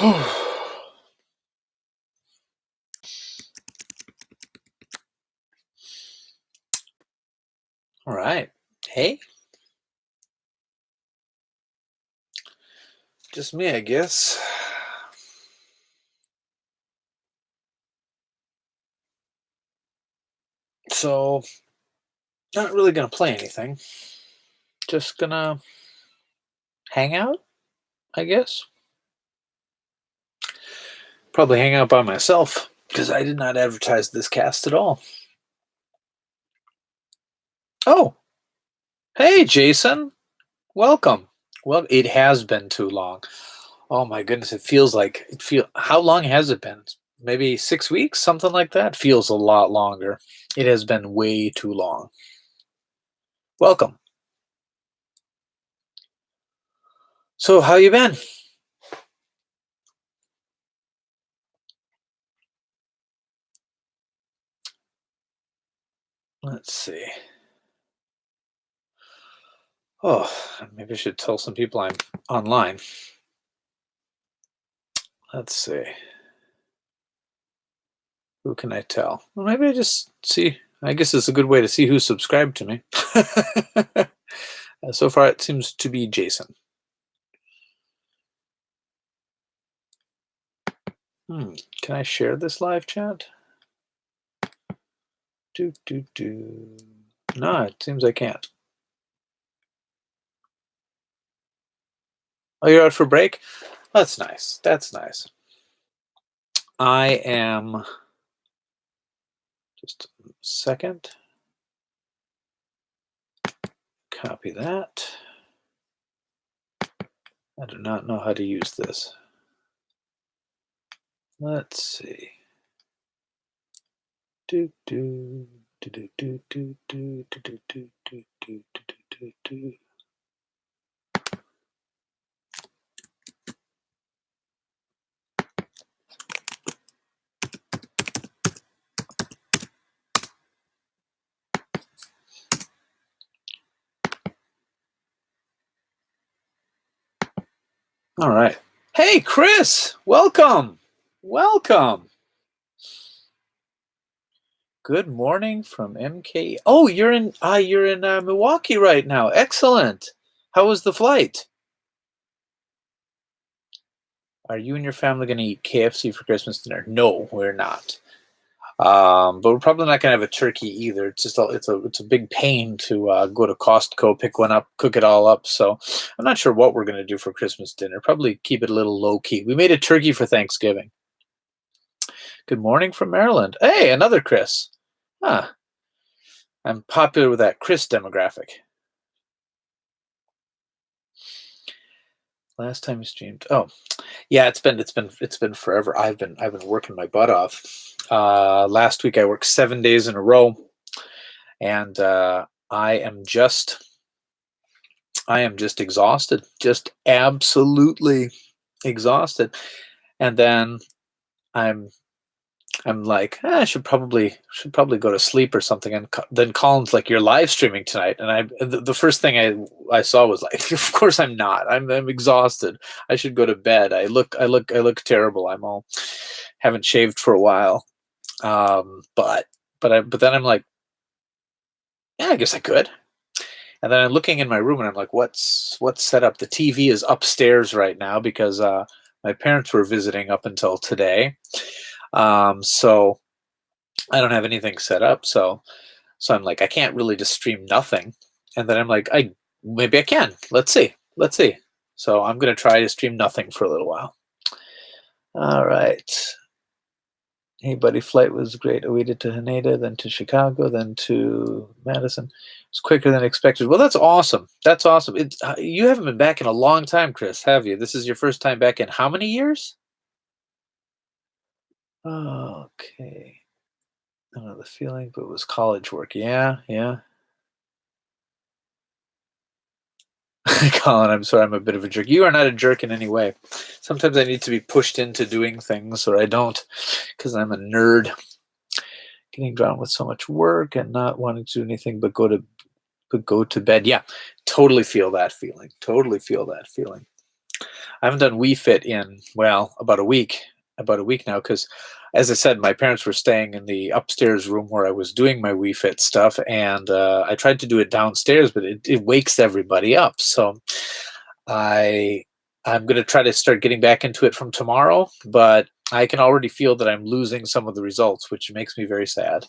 All right. Hey, just me, I guess. So, not really gonna play anything. Just gonna hang out, I guess. Probably hang out by myself because I did not advertise this cast at all. Oh, hey, Jason. Welcome. Well, it has been too long. Oh my goodness, how long has it been? Maybe 6 weeks, something like that. Feels a lot longer. It has been way too long. Welcome. So, how you been? Let's see. Oh, maybe I should tell some people I'm online. Let's see. Who can I tell? Well, maybe I just see. I guess it's a good way to see who's subscribed to me. So far, it seems to be Jason. Can I share this live chat? Do. No, it seems I can't. Oh, you're out for break? That's nice. That's nice. I am. Just a second. Copy that. I do not know how to use this. Let's see. Do do do do do do do do do do do do do do. All right. Hey, Chris, welcome. Welcome. Good morning from MK. Oh, you're in Milwaukee right now. Excellent. How was the flight? Are you and your family going to eat KFC for Christmas dinner? No, we're not. But we're probably not going to have a turkey either. It's a big pain to go to Costco, pick one up, cook it all up. So I'm not sure what we're going to do for Christmas dinner. Probably keep it a little low key. We made a turkey for Thanksgiving. Good morning from Maryland. Hey, another Chris. Huh. I'm popular with that Chris demographic. Last time you streamed. Oh, yeah, it's been forever. I've been working my butt off. Last week I worked 7 days in a row, and I am just exhausted, just absolutely exhausted. And then I'm I'm like, I should probably go to sleep or something. And then Colin's like, "You're live streaming tonight," and the first thing I saw was like, "Of course I'm not. I'm exhausted. I should go to bed. I look terrible. I'm all haven't shaved for a while." But then I'm like, yeah, I guess I could. And then I'm looking in my room and I'm like, what's set up? The TV is upstairs right now because my parents were visiting up until today. So I don't have anything set up. So I'm like, I can't really just stream nothing. And then I'm like, I maybe I can. Let's see. Let's see. So I'm gonna try to stream nothing for a little while. All right. Hey, buddy, flight was great. I waited to Haneda, then to Chicago, then to Madison. It's quicker than expected. Well, that's awesome. That's awesome. You haven't been back in a long time, Chris, have you? This is your first time back in how many years? Okay. I don't know the feeling, but it was college work. Yeah, yeah. Colin, I'm sorry, I'm a bit of a jerk. You are not a jerk in any way. Sometimes I need to be pushed into doing things, or I don't, because I'm a nerd. Getting drawn with so much work and not wanting to do anything but go to bed. Yeah, totally feel that feeling. Totally feel that feeling. I haven't done Wii Fit in, well, about a week now, because as I said, my parents were staying in the upstairs room where I was doing my Wii Fit stuff, and I tried to do it downstairs, but it wakes everybody up. So I I'm going to try to start getting back into it from tomorrow, but I can already feel that I'm losing some of the results, which makes me very sad.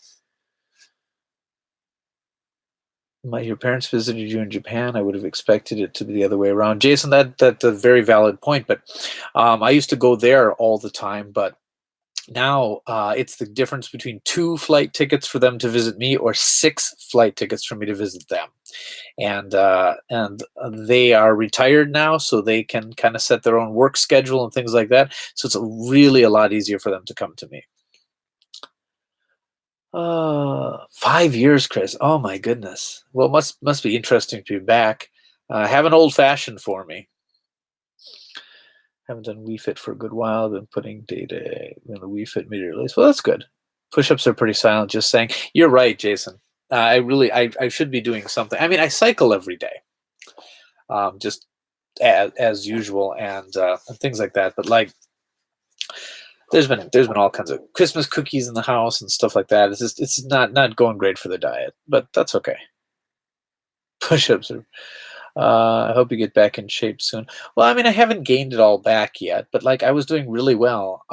Your parents visited you in Japan. I would have expected it to be the other way around. Jason, that's a very valid point. But I used to go there all the time. But now it's the difference between 2 flight tickets for them to visit me or 6 flight tickets for me to visit them. And they are retired now, so they can kind of set their own work schedule and things like that. So it's really a lot easier for them to come to me. 5 years, Chris. Oh my goodness. Well, must be interesting to be back. Have an old fashioned for me. Haven't done Wii Fit for a good while. Been putting data in the Wii Fit media release. Well, that's good. Push-ups are pretty silent. Just saying. You're right, Jason. I should be doing something. I mean, I cycle every day, just as usual, and things like that. But like, there's been all kinds of Christmas cookies in the house and stuff like that. It's not going great for the diet, but that's okay. Push-ups are. I hope you get back in shape soon. Well, I mean, I haven't gained it all back yet, but like I was doing really well,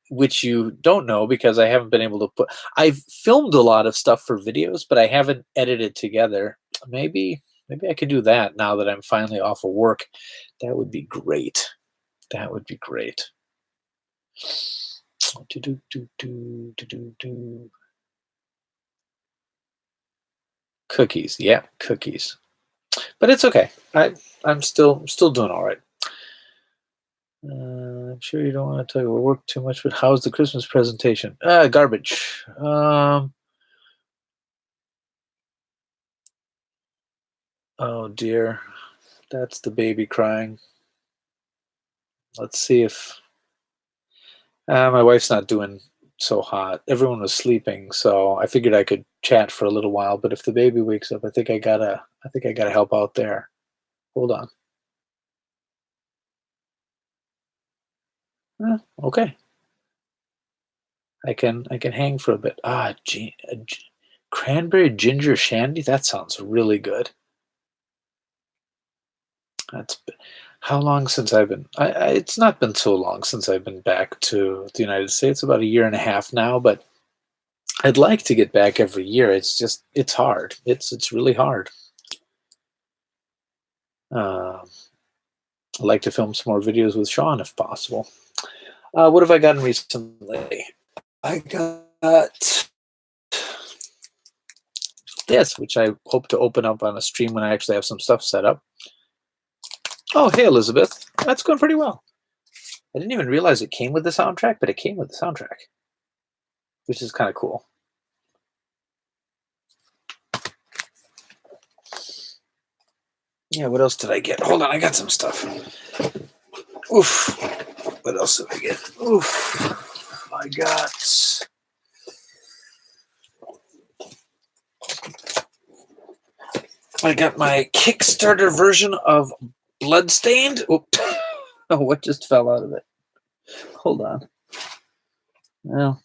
which you don't know because I haven't been able to put. I've filmed a lot of stuff for videos, but I haven't edited together. Maybe I could do that now that I'm finally off of work. That would be great. That would be great. Do, do, do, do, do, do, do. Cookies, yeah, cookies. But it's okay. I'm still doing all right. I'm sure you don't want to talk about work too much, but how's the Christmas presentation? Garbage. Oh dear, that's the baby crying. Let's see if my wife's not doing so hot. Everyone was sleeping, so I figured I could chat for a little while. But if the baby wakes up, I think I gotta help out there. Hold on. Okay, I can hang for a bit. Cranberry ginger shandy. That sounds really good. That's how long since I've been. It's not been so long since I've been back to the United States. About a year and a half now, but I'd like to get back every year. It's hard. It's really hard. Uh, I'd like to film some more videos with Sean if possible. What have I gotten recently? I got this, which I hope to open up on a stream when I actually have some stuff set up. Oh, hey, Elizabeth. That's going pretty well. I didn't even realize it came with the soundtrack, but it came with the soundtrack, which is kind of cool. Yeah, what else did I get? Hold on, I got some stuff. Oof. What else did I get? Oof. I got my Kickstarter version of Bloodstained. Oop. Oh, what just fell out of it? Hold on. Well,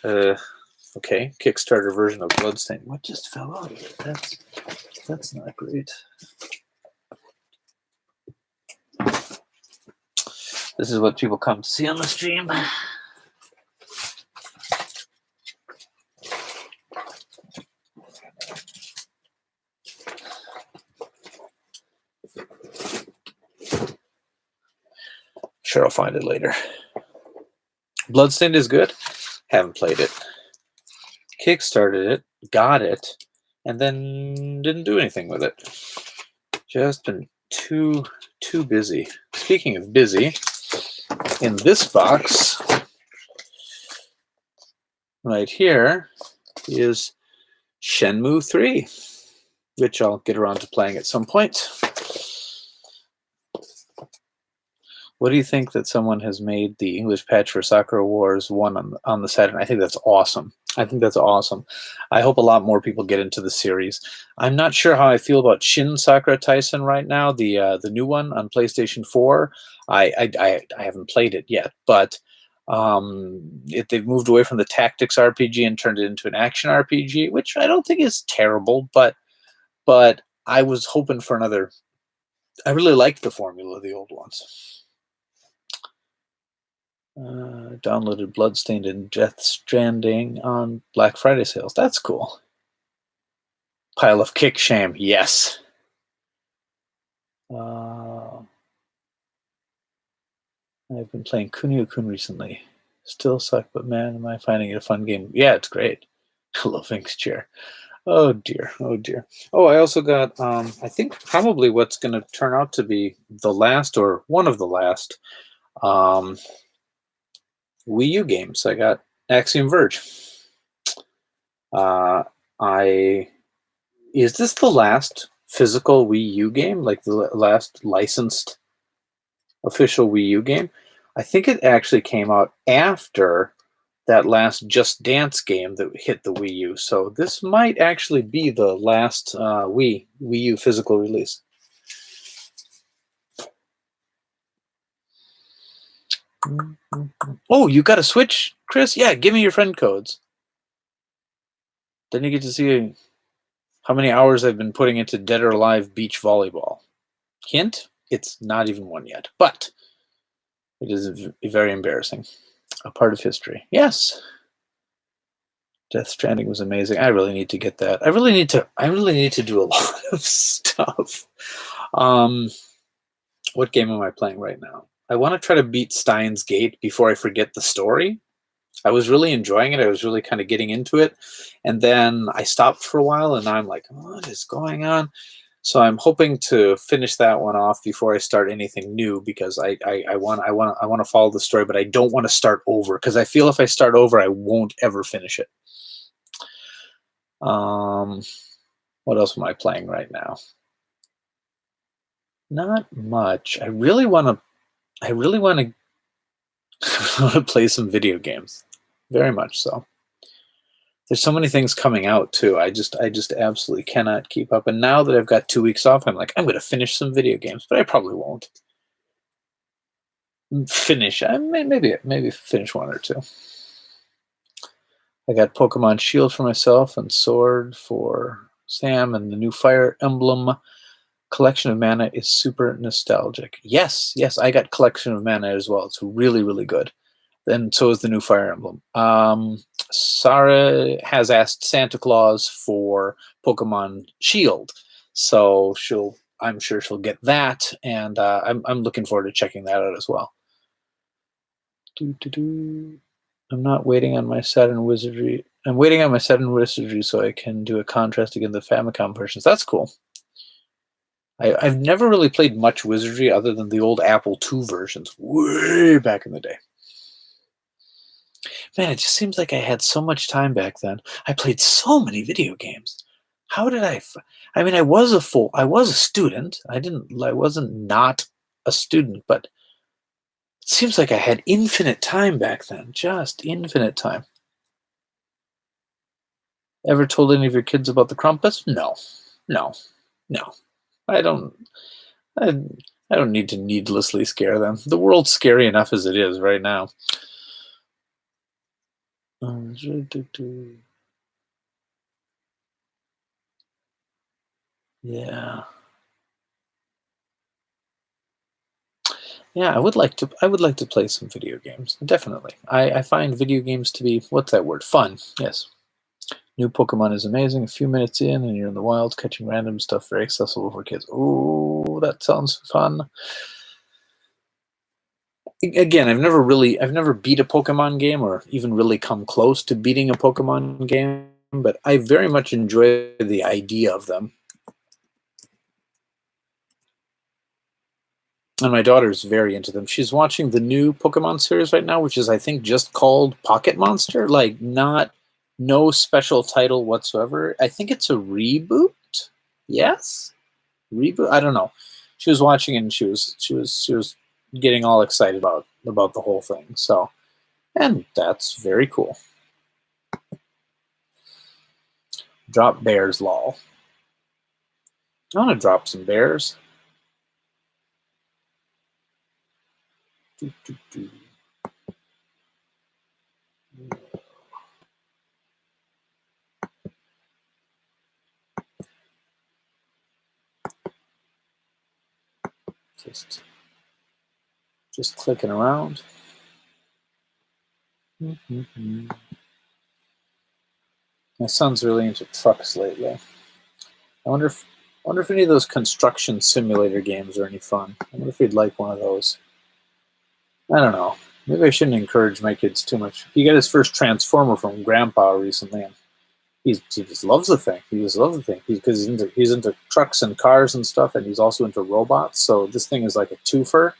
okay, Kickstarter version of Bloodstained. What just fell out of it? That's not great. This is what people come to see on the stream. Sure, I'll find it later. Bloodstained is good. Haven't played it. Kickstarted it, got it, and then didn't do anything with it. Just been too busy. Speaking of busy, in this box right here is Shenmue 3, which I'll get around to playing at some point. What do you think that someone has made the English patch for Sakura Wars 1 on the Saturn? I think that's awesome. I think that's awesome. I hope a lot more people get into the series. I'm not sure how I feel about Shin Sakura Tyson right now, the new one on PlayStation 4. I haven't played it yet, but they've moved away from the tactics RPG and turned it into an action RPG, which I don't think is terrible, but I was hoping for another. I really liked the formula of the old ones. Downloaded Bloodstained and Death Stranding on Black Friday sales. That's cool. Pile of kick shame. Yes. I've been playing Kunio-kun recently. Still suck, but man, am I finding it a fun game. Yeah, it's great. I love Vink's chair. Oh dear. Oh dear. Oh, I also got, I think probably what's going to turn out to be the last or one of the last Wii U games. I got Axiom Verge. Is this the last physical Wii U game? Like the last licensed official Wii U game? I think it actually came out after that last Just Dance game that hit the Wii U. So this might actually be the last Wii U physical release. Oh, you got a Switch, Chris? Yeah, give me your friend codes. Then you get to see how many hours I've been putting into Dead or Alive beach volleyball. Hint, it's not even one yet, but it is very embarrassing. A part of history. Yes. Death Stranding was amazing. I really need to get that. I really need to do a lot of stuff. What game am I playing right now? I want to try to beat Steins Gate before I forget the story. I was really enjoying it. I was really kind of getting into it. And then I stopped for a while and I'm like, what is going on? So I'm hoping to finish that one off before I start anything new because I want to follow the story, but I don't want to start over because I feel if I start over, I won't ever finish it. What else am I playing right now? Not much. I really want to play some video games. Very much so. There's so many things coming out too. I just absolutely cannot keep up. And now that I've got 2 weeks off, I'm like, I'm going to finish some video games, but I probably won't finish. Maybe finish one or two. I got Pokemon Shield for myself and Sword for Sam, and the new Fire Emblem Collection of Mana is super nostalgic. Yes, I got Collection of Mana as well. It's really, really good. And so is the new Fire Emblem. Sarah has asked Santa Claus for Pokemon Shield, so I'm sure she'll get that, and I'm looking forward to checking that out as well. I'm not waiting on my Saturn Wizardry. I'm waiting on my Saturn Wizardry so I can do a contrast against the Famicom versions. That's cool. I've never really played much Wizardry other than the old Apple II versions way back in the day. Man, it just seems like I had so much time back then. I played so many video games. How did I mean, I was a student. I wasn't not a student, but it seems like I had infinite time back then. Just infinite time. Ever told any of your kids about the Krampus? No. I don't need to needlessly scare them. The world's scary enough as it is right now. Yeah. Yeah, I would like to play some video games. Definitely. I find video games to be, what's that word? Fun. Yes. New Pokemon is amazing. A few minutes in and you're in the wild catching random stuff, very accessible for kids. Oh, that sounds fun. Again, I've never beat a Pokemon game or even really come close to beating a Pokemon game, but I very much enjoy the idea of them. And my daughter's very into them. She's watching the new Pokemon series right now, which is, I think, just called Pocket Monster. Like, no special title whatsoever. I think it's a reboot. Yes, reboot. I don't know. She was watching and she was getting all excited about the whole thing. So, and that's very cool. Drop bears, lol. I want to drop some bears. Do, do, do. Just clicking around. Mm-hmm. My son's really into trucks lately. I wonder if any of those construction simulator games are any fun. I wonder if he'd like one of those. I don't know. Maybe I shouldn't encourage my kids too much. He got his first Transformer from Grandpa recently, and he just loves the thing. He just loves the thing because he's into trucks and cars and stuff, and he's also into robots. So this thing is like a twofer.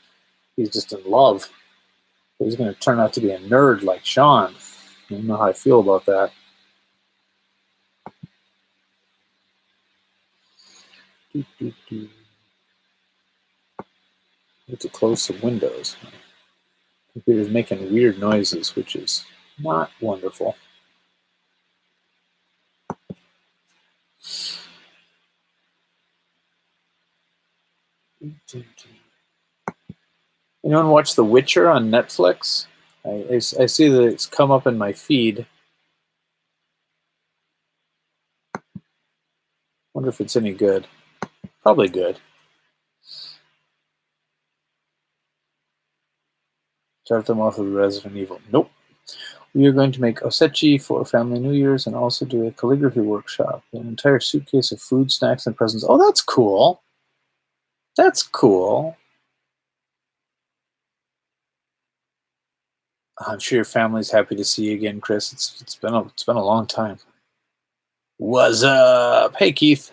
He's just in love. He's going to turn out to be a nerd like Sean. I don't know how I feel about that. I have to close some windows. My computer's making weird noises, which is not wonderful. Anyone watch The Witcher on Netflix? I see that it's come up in my feed. Wonder if it's any good. Probably good. Start them off with Resident Evil. Nope. We are going to make osechi for Family New Year's and also do a calligraphy workshop. An entire suitcase of food, snacks, and presents. Oh, that's cool. That's cool. I'm sure your family's happy to see you again, Chris. It's been a long time. What's up? Hey, Keith.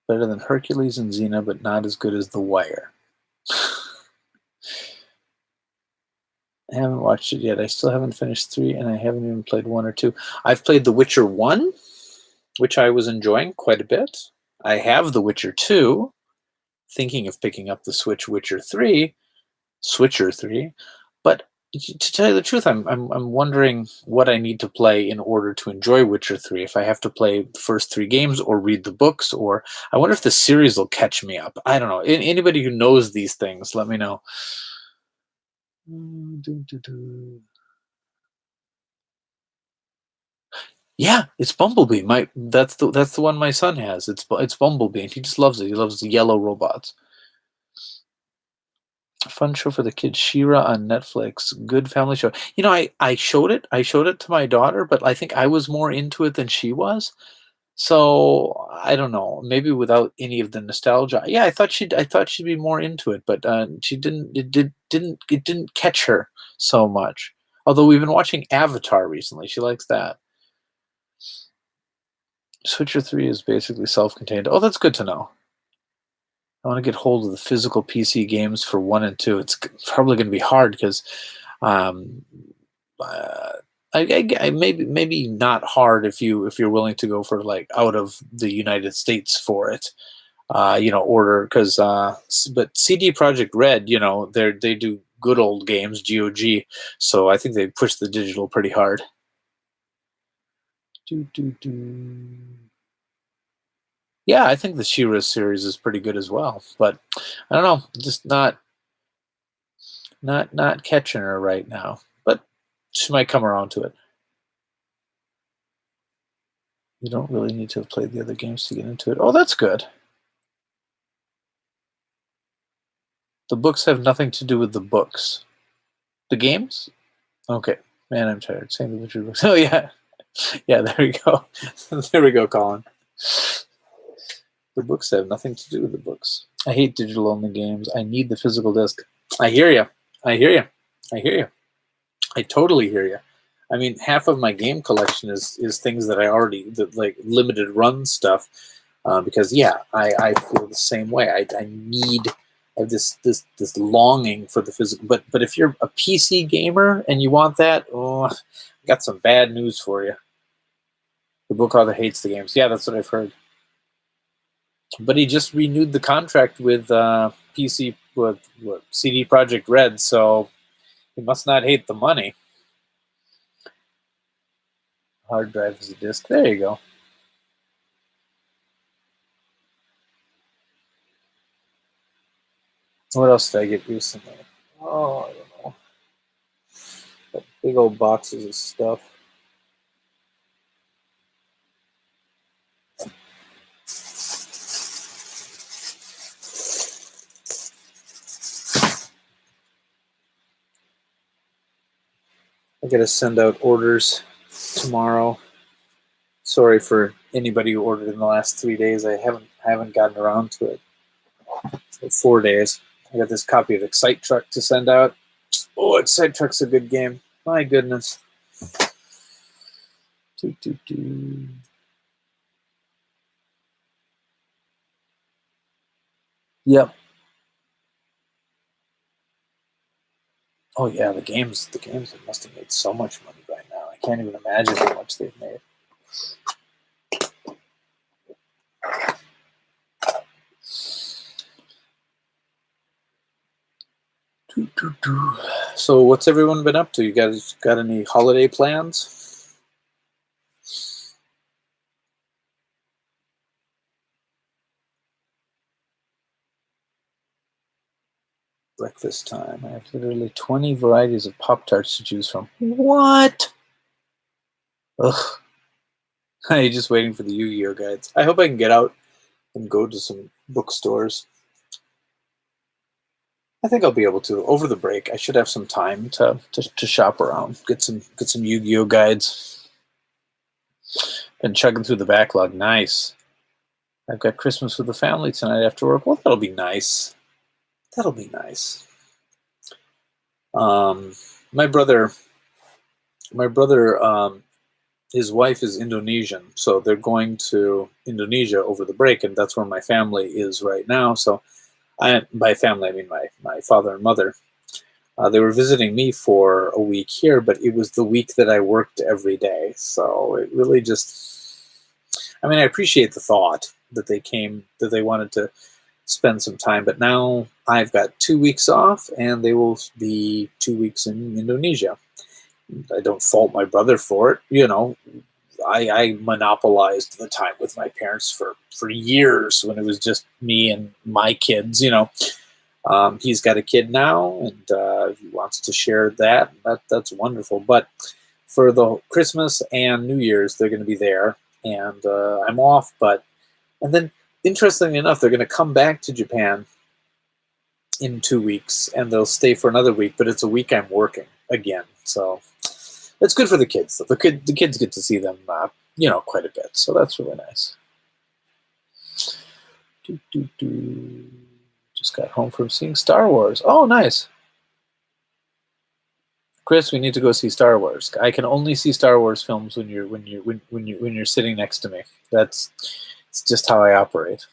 Better than Hercules and Xena, but not as good as The Wire. I haven't watched it yet. I still haven't finished 3, and I haven't even played 1 or 2. I've played The Witcher 1, which I was enjoying quite a bit. I have The Witcher 2, thinking of picking up the Switch Witcher 3, Switcher 3, but to tell you the truth, I'm wondering what I need to play in order to enjoy Witcher 3. If I have to play the first 3 games or read the books, or I wonder if the series will catch me up. I don't know. Anybody who knows these things, let me know. Yeah, it's Bumblebee. That's the one my son has. It's Bumblebee, and he just loves it. He loves the yellow robots. Fun show for the kids. She-Ra on Netflix. Good family show. You know, I showed it. I showed it to my daughter, but I think I was more into it than she was. So I don't know. Maybe without any of the nostalgia. Yeah, I thought she'd be more into it, but she didn't. It didn't catch her so much. Although we've been watching Avatar recently. She likes that. Switcher 3 is basically self-contained. Oh, that's good to know. I want to get hold of the physical PC games for 1 and 2. It's probably going to be hard because maybe not hard if you're willing to go for like out of the United States for it. Order because but CD Projekt Red, they do good old games, GOG. So I think they push the digital pretty hard. Yeah, I think the She-Ra series is pretty good as well, but I don't know, just not catching her right now. But she might come around to it. You don't really need to have played the other games to get into it. Oh, that's good. The books have nothing to do with the books. The games? Okay. Man, I'm tired. Saying the Witcher books. Oh yeah. Yeah, there we go. There we go, Colin. The books have nothing to do with the books. I hate digital-only games. I need the physical disc. I hear you. I hear you. I hear you. I totally hear you. I mean, half of my game collection is things that I already, like limited run stuff, because yeah, I feel the same way. I need this longing for the physical. But if you're a PC gamer and you want that, oh, I got some bad news for you. The book author hates the games. Yeah, that's what I've heard. But he just renewed the contract with PC with CD Projekt Red, so he must not hate the money. hard drive as a disk. There you go. What else did I get recently? Oh, I don't know. Got big old boxes of stuff. I gotta send out orders tomorrow. Sorry for anybody who ordered in the last 3 days. I haven't gotten around to it. For 4 days. I got this copy of Excite Truck to send out. Oh, Excite Truck's a good game. My goodness. Yep. Oh yeah, the games must have made so much money by now. I can't even imagine how much they've made. So what's everyone been up to? You guys got any holiday plans? Breakfast time. I have literally 20 varieties of Pop-Tarts to choose from. What? Ugh. I'm just waiting for the Yu-Gi-Oh guides. I hope I can get out and go to some bookstores. I think I'll be able to over the break. I should have some time to shop around, get some Yu-Gi-Oh guides. Been chugging through the backlog. Nice. I've got Christmas with the family tonight after work. Well, that'll be nice. That'll be nice. My brother, his wife is Indonesian, so they're going to Indonesia over the break, and that's where my family is right now. So, by family I mean my father and mother. They were visiting me for a week here, but it was the week that I worked every day. So it really just, I mean, I appreciate the thought that they came, that they wanted to spend some time, but now I've got 2 weeks off and they will be 2 weeks in Indonesia. I don't fault my brother for it. You know, I monopolized the time with my parents for years when it was just me and my kids, you know. He's got a kid now, and he wants to share that. That's wonderful. But for the Christmas and New Year's, they're going to be there, and I'm off. And then, interestingly enough, they're going to come back to Japan in 2 weeks, and they'll stay for another week. But it's a week I'm working again, so it's good for the kids. The kids get to see them, quite a bit. So that's really nice. Just got home from seeing Star Wars. Oh, nice. Chris, we need to go see Star Wars. I can only see Star Wars films when you're sitting next to me. It's just how I operate.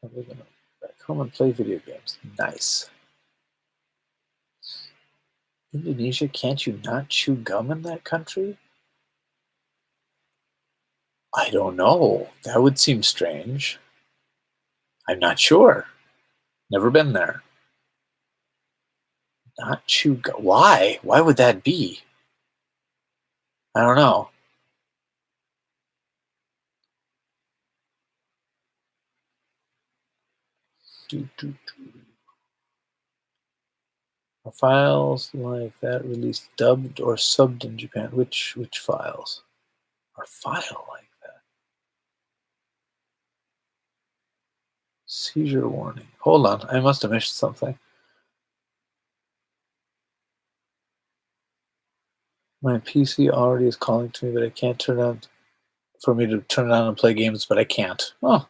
I'm gonna back home and play video games. Nice. Indonesia, can't you not chew gum in that country? I don't know. That would seem strange. I'm not sure. Never been there. Not chew gum. Why? Why would that be? I don't know. Are files like that released dubbed or subbed in Japan? Which files are file like that? Seizure warning. Hold on, I must have missed something. My PC already is calling to me, but I can't turn on for me to turn it on and play games, but I can't. Oh.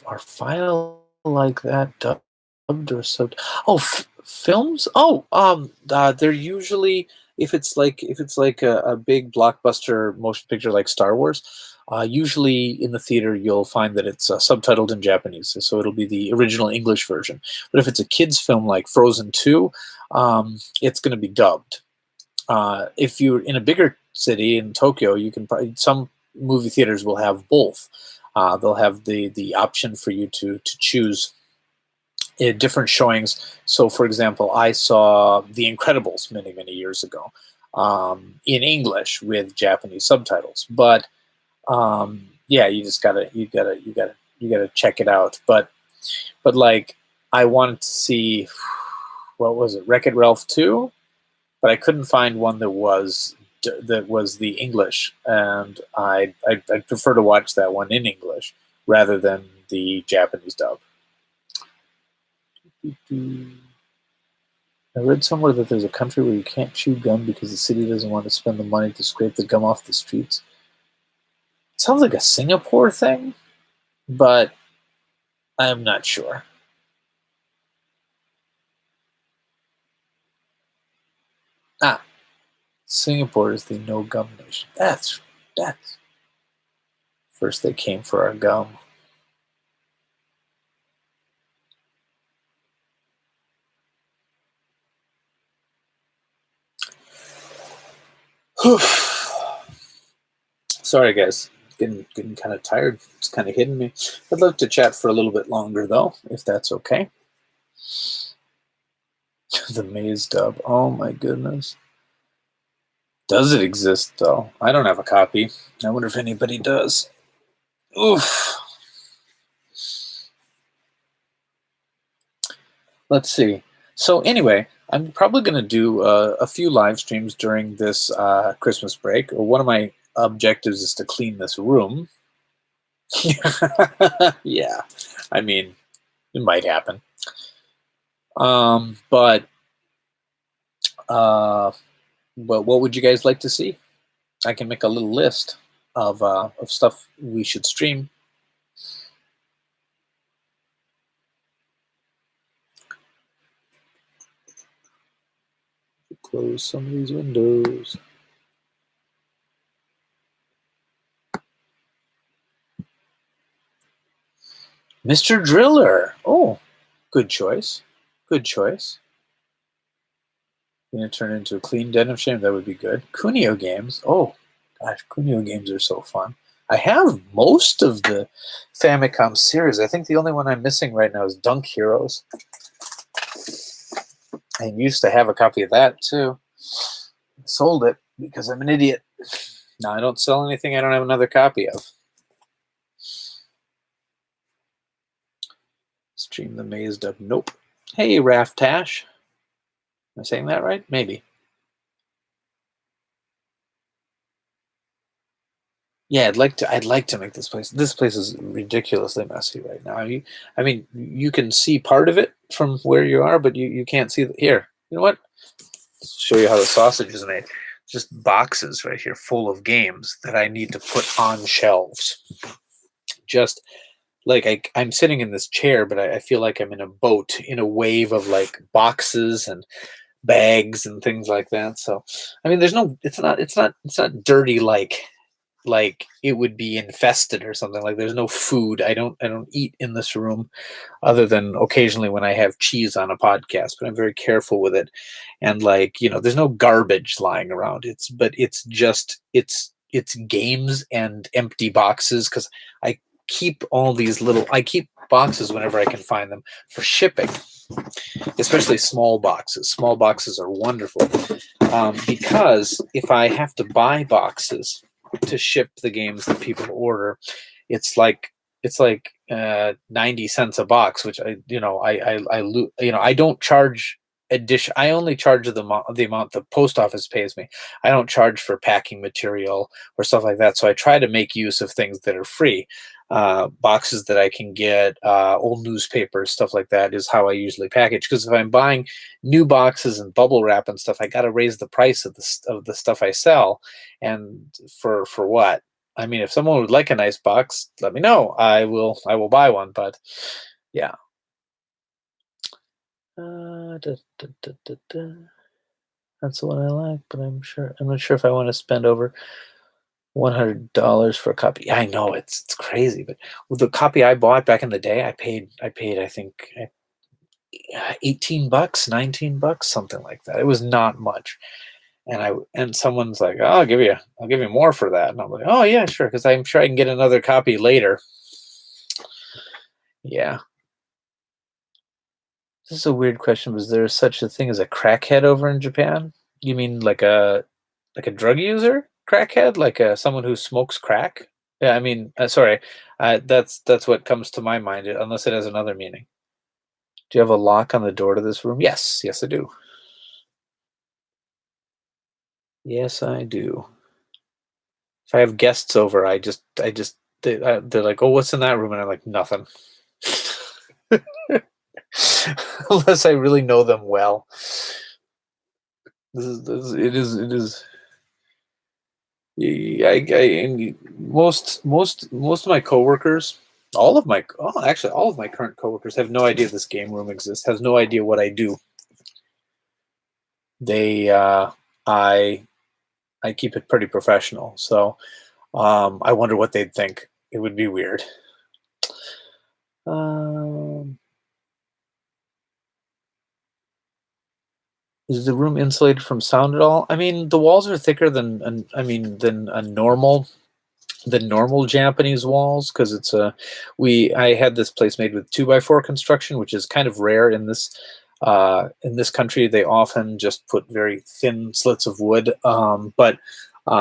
Are file like that dubbed or subbed? Oh, films? Oh, they're usually if it's like a big blockbuster motion picture like Star Wars. Usually in the theater you'll find that it's subtitled in Japanese, so it'll be the original English version. But if it's a kids film like Frozen 2, it's going to be dubbed. If you're in a bigger city in Tokyo, you can probably some movie theaters will have both. they'll have the option for you to choose different showings. So, for example, I saw The Incredibles many years ago in English with Japanese subtitles. But yeah, you gotta check it out. But like, I wanted to see, what was it, Wreck It Ralph 2, but I couldn't find one that was the English, and I'd prefer to watch that one in English rather than the Japanese dub. I read somewhere that there's a country where you can't chew gum because the city doesn't want to spend the money to scrape the gum off the streets. It sounds like a Singapore thing, but I'm not sure. Ah, Singapore is the no gum nation. That's first they came for our gum. Sorry, guys. Getting kind of tired. It's kind of hitting me. I'd love to chat for a little bit longer, though, if that's okay. The Maze dub. Oh my goodness. Does it exist, though? I don't have a copy. I wonder if anybody does. Oof. Let's see. So anyway, I'm probably going to do a few live streams during this Christmas break. One of my objectives is to clean this room. Yeah, I mean, it might happen. But what would you guys like to see? I can make a little list of stuff we should stream. Close some of these windows. Mr. Driller. Oh, good choice. Good choice. Going to turn into a clean Den of Shame. That would be good. Kunio games. Oh, gosh, Kunio games are so fun. I have most of the Famicom series. I think the only one I'm missing right now is Dunk Heroes. I used to have a copy of that too. Sold it because I'm an idiot. Now I don't sell anything I don't have another copy of. Stream the Maze dub. Nope. Hey, Raftash. Am I saying that right? Maybe. Yeah, I'd like to make this place. This place is ridiculously messy right now. I mean, you can see part of it from where you are, but you can't see here. You know what? Let's show you how the sausage is made. Just boxes right here full of games that I need to put on shelves. Just like I'm sitting in this chair, but I feel like I'm in a boat in a wave of like boxes and bags and things like that. So, I mean, it's not dirty like it would be infested or something. Like there's no food. I don't eat in this room other than occasionally when I have cheese on a podcast, but I'm very careful with it. And like, there's no garbage lying around. It's games and empty boxes, because I keep I keep boxes whenever I can find them for shipping, especially small boxes. Small boxes are wonderful because if I have to buy boxes to ship the games that people order, it's like 90 cents a box, which I don't charge addition. I only charge the amount the post office pays me. I don't charge for packing material or stuff like that. So I try to make use of things that are free. Boxes that I can get, old newspapers, stuff like that is how I usually package. Because if I'm buying new boxes and bubble wrap and stuff, I got to raise the price of the stuff I sell. And for what? I mean, if someone would like a nice box, let me know. I will buy one. But yeah. That's the one I like, but I'm not sure if I want to spend over $100 for a copy. I know it's crazy, but with the copy I bought back in the day, I paid I think $18, $19, something like that. It was not much. And someone's like, oh, I'll give you more for that. And I'm like, oh yeah, sure, because I'm sure I can get another copy later. Yeah. This is a weird question. Was there such a thing as a crackhead over in Japan? You mean like a drug user crackhead, like someone who smokes crack? Yeah, I mean, sorry, that's what comes to my mind, unless it has another meaning. Do you have a lock on the door to this room? Yes, yes, I do. Yes, I do. If I have guests over, they're like, "Oh, what's in that room?" And I'm like, "Nothing," unless I really know them well. It is. And most of my coworkers, actually all of my current coworkers have no idea this game room exists. Has no idea what I do. They, I, I keep it pretty professional. So, I wonder what they'd think. It would be weird. Um, is the room insulated from sound at all? I mean, the walls are thicker than a normal the normal Japanese walls because it's a we I had this place made with 2x4 construction, which is kind of rare in this country. They often just put very thin slits of wood, but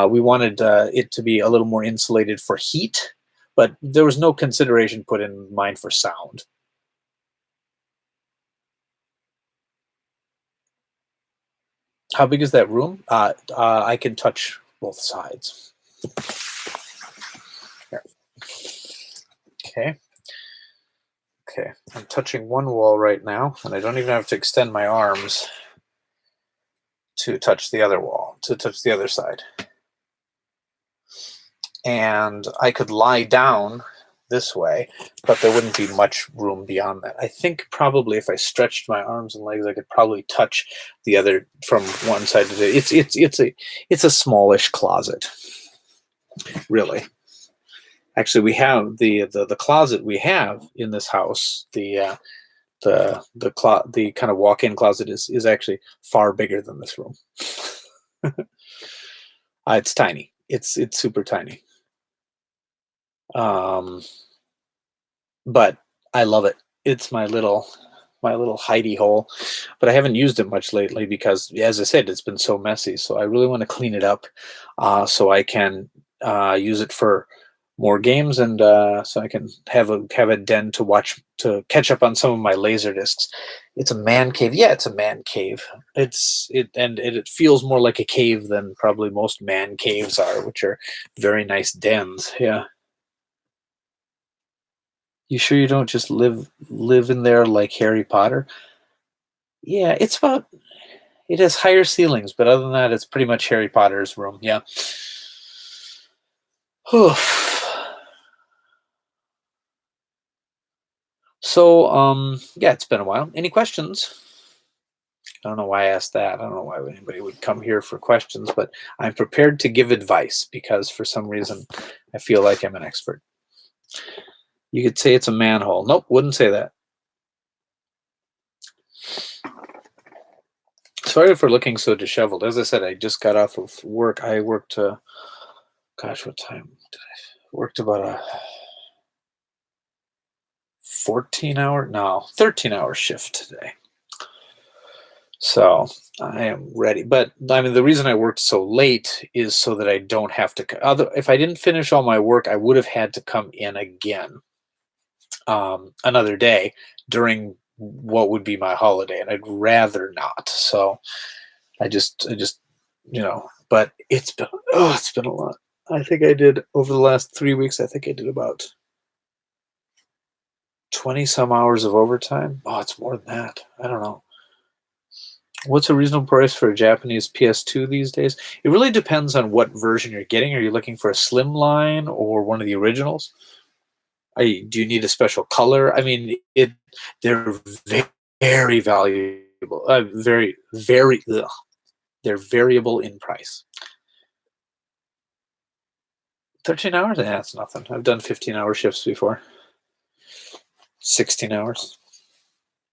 we wanted it to be a little more insulated for heat. But there was no consideration put in mind for sound. How big is that room? I can touch both sides. Here. Okay. Okay. I'm touching one wall right now, and I don't even have to extend my arms to touch the other wall, to touch the other side. And I could lie down this way, but there wouldn't be much room beyond that. I think probably if I stretched my arms and legs, I could probably touch the other from one side to the. It's a smallish closet, really. Actually, we have the closet we have in this house. The kind of walk-in closet is actually far bigger than this room. It's tiny. It's super tiny. Um, but I love it. It's my little hidey hole, but I haven't used it much lately because, as I said, it's been so messy. So I really want to clean it up, so I can use it for more games, and so I can have a den to catch up on some of my laser discs. It's a man cave. Yeah, it's a man cave. It feels more like a cave than probably most man caves are, which are very nice dens. Yeah. You sure you don't just live in there like Harry Potter? Yeah, it has higher ceilings, but other than that, it's pretty much Harry Potter's room. Yeah. Oof. So, yeah, it's been a while. Any questions? I don't know why I asked that. I don't know why anybody would come here for questions, but I'm prepared to give advice because for some reason I feel like I'm an expert. You could say it's a manhole. Nope, wouldn't say that. Sorry for looking so disheveled. As I said, I just got off of work. I worked, gosh, what time did I worked about a 14-hour, no, 13-hour shift today. So I am ready. But I mean, the reason I worked so late is so that I don't have to. If I didn't finish all my work, I would have had to come in again another day during what would be my holiday, and I'd rather not. So I just. But it's been a lot. I think I did over the last 3 weeks. I think I did about 20 some hours of overtime. Oh, it's more than that. I don't know. What's a reasonable price for a Japanese PS2 these days? It really depends on what version you're getting. Are you looking for a slim line or one of the originals? Do you need a special color? I mean, they're very valuable. They're variable in price. 13 hours? Yeah, that's nothing. I've done 15-hour shifts before. 16 hours.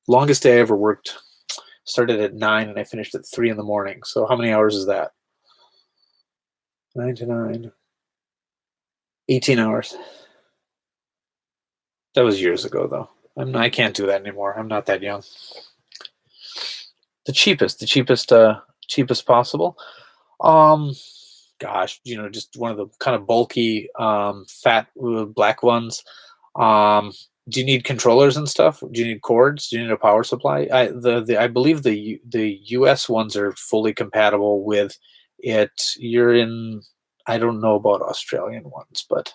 Longest day I ever worked started at 9 and I finished at 3 in the morning. So how many hours is that? 9 to 9. 18 hours. That was years ago, though. I can't do that anymore. I'm not that young. Cheapest possible. Um, Gosh, just one of the kind of bulky, fat, black ones. Um, do you need controllers and stuff? Do you need cords? Do you need a power supply? I believe the US ones are fully compatible with it. You're in. I don't know about Australian ones, but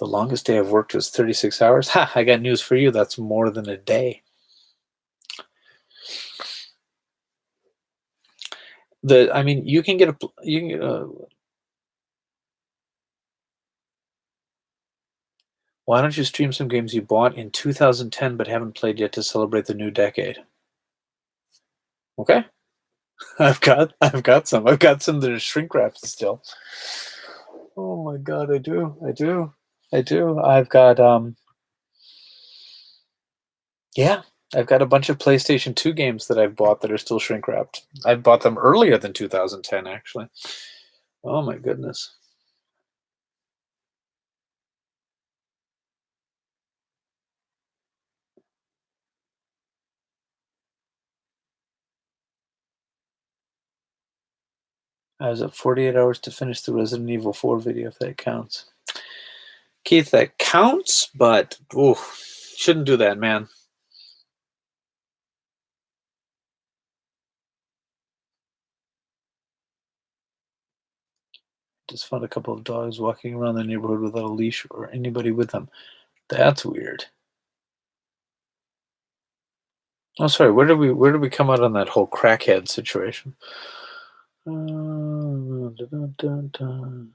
the longest day I've worked was 36 hours. Ha! I got news for you. That's more than a day. I mean, you can get you can get a. Why don't you stream some games you bought in 2010 but haven't played yet to celebrate the new decade? Okay, I've got some. I've got some that are shrink wrapped still. Oh my god, I do. I've got yeah, I've got a bunch of PlayStation 2 games that I've bought that are still shrink wrapped. I bought them earlier than 2010 actually. Oh my goodness. I was up 48 hours to finish the Resident Evil 4 video if that counts. Keith, that counts, but ooh, shouldn't do that, man. Just found a couple of dogs walking around the neighborhood without a leash or anybody with them. That's weird. Oh, sorry. Where did we come out on that whole crackhead situation? Dun, dun, dun.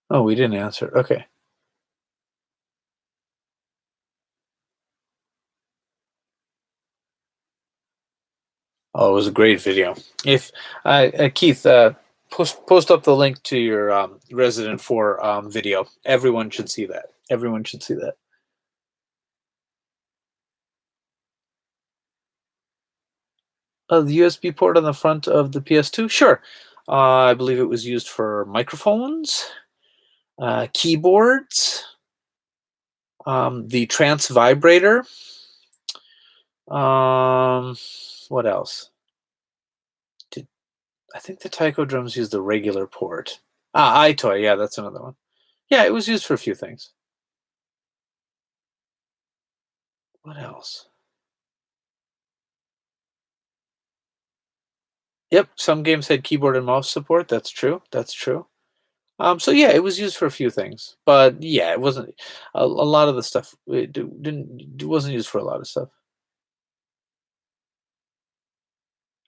Oh, we didn't answer. Okay. Oh, it was a great video. If Keith, post up the link to your Resident 4 video. Everyone should see that. Everyone should see that. The USB port on the front of the PS2? Sure. I believe it was used for microphones, keyboards, the trance vibrator. What else? Did I think the Taiko drums used the regular port? iToy. Yeah, that's another one. Yeah, it was used for a few things. What else? Yep, some games had keyboard and mouse support. That's true. That's true. So yeah, it was used for a few things, but yeah, it wasn't a lot of the stuff. It wasn't used for a lot of stuff.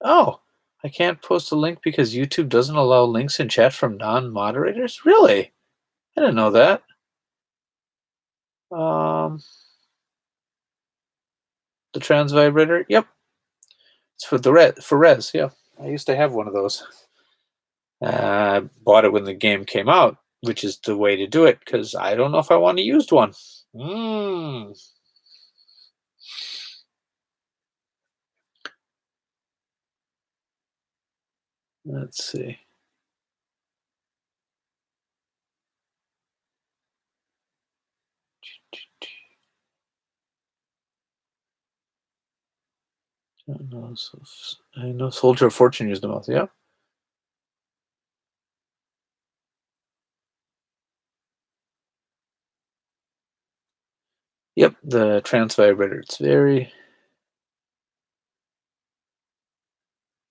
Oh, I can't post a link because YouTube doesn't allow links in chat from non-moderators. Really? I didn't know that. Um, the trans vibrator. Yep, it's for the res. Yeah, I used to have one of those. I bought it when the game came out, which is the way to do it because I don't know if I want a used one. Mm. Let's see. I know Soldier of Fortune used the mouse. Yeah. Yep, the trans vibrator. It's very.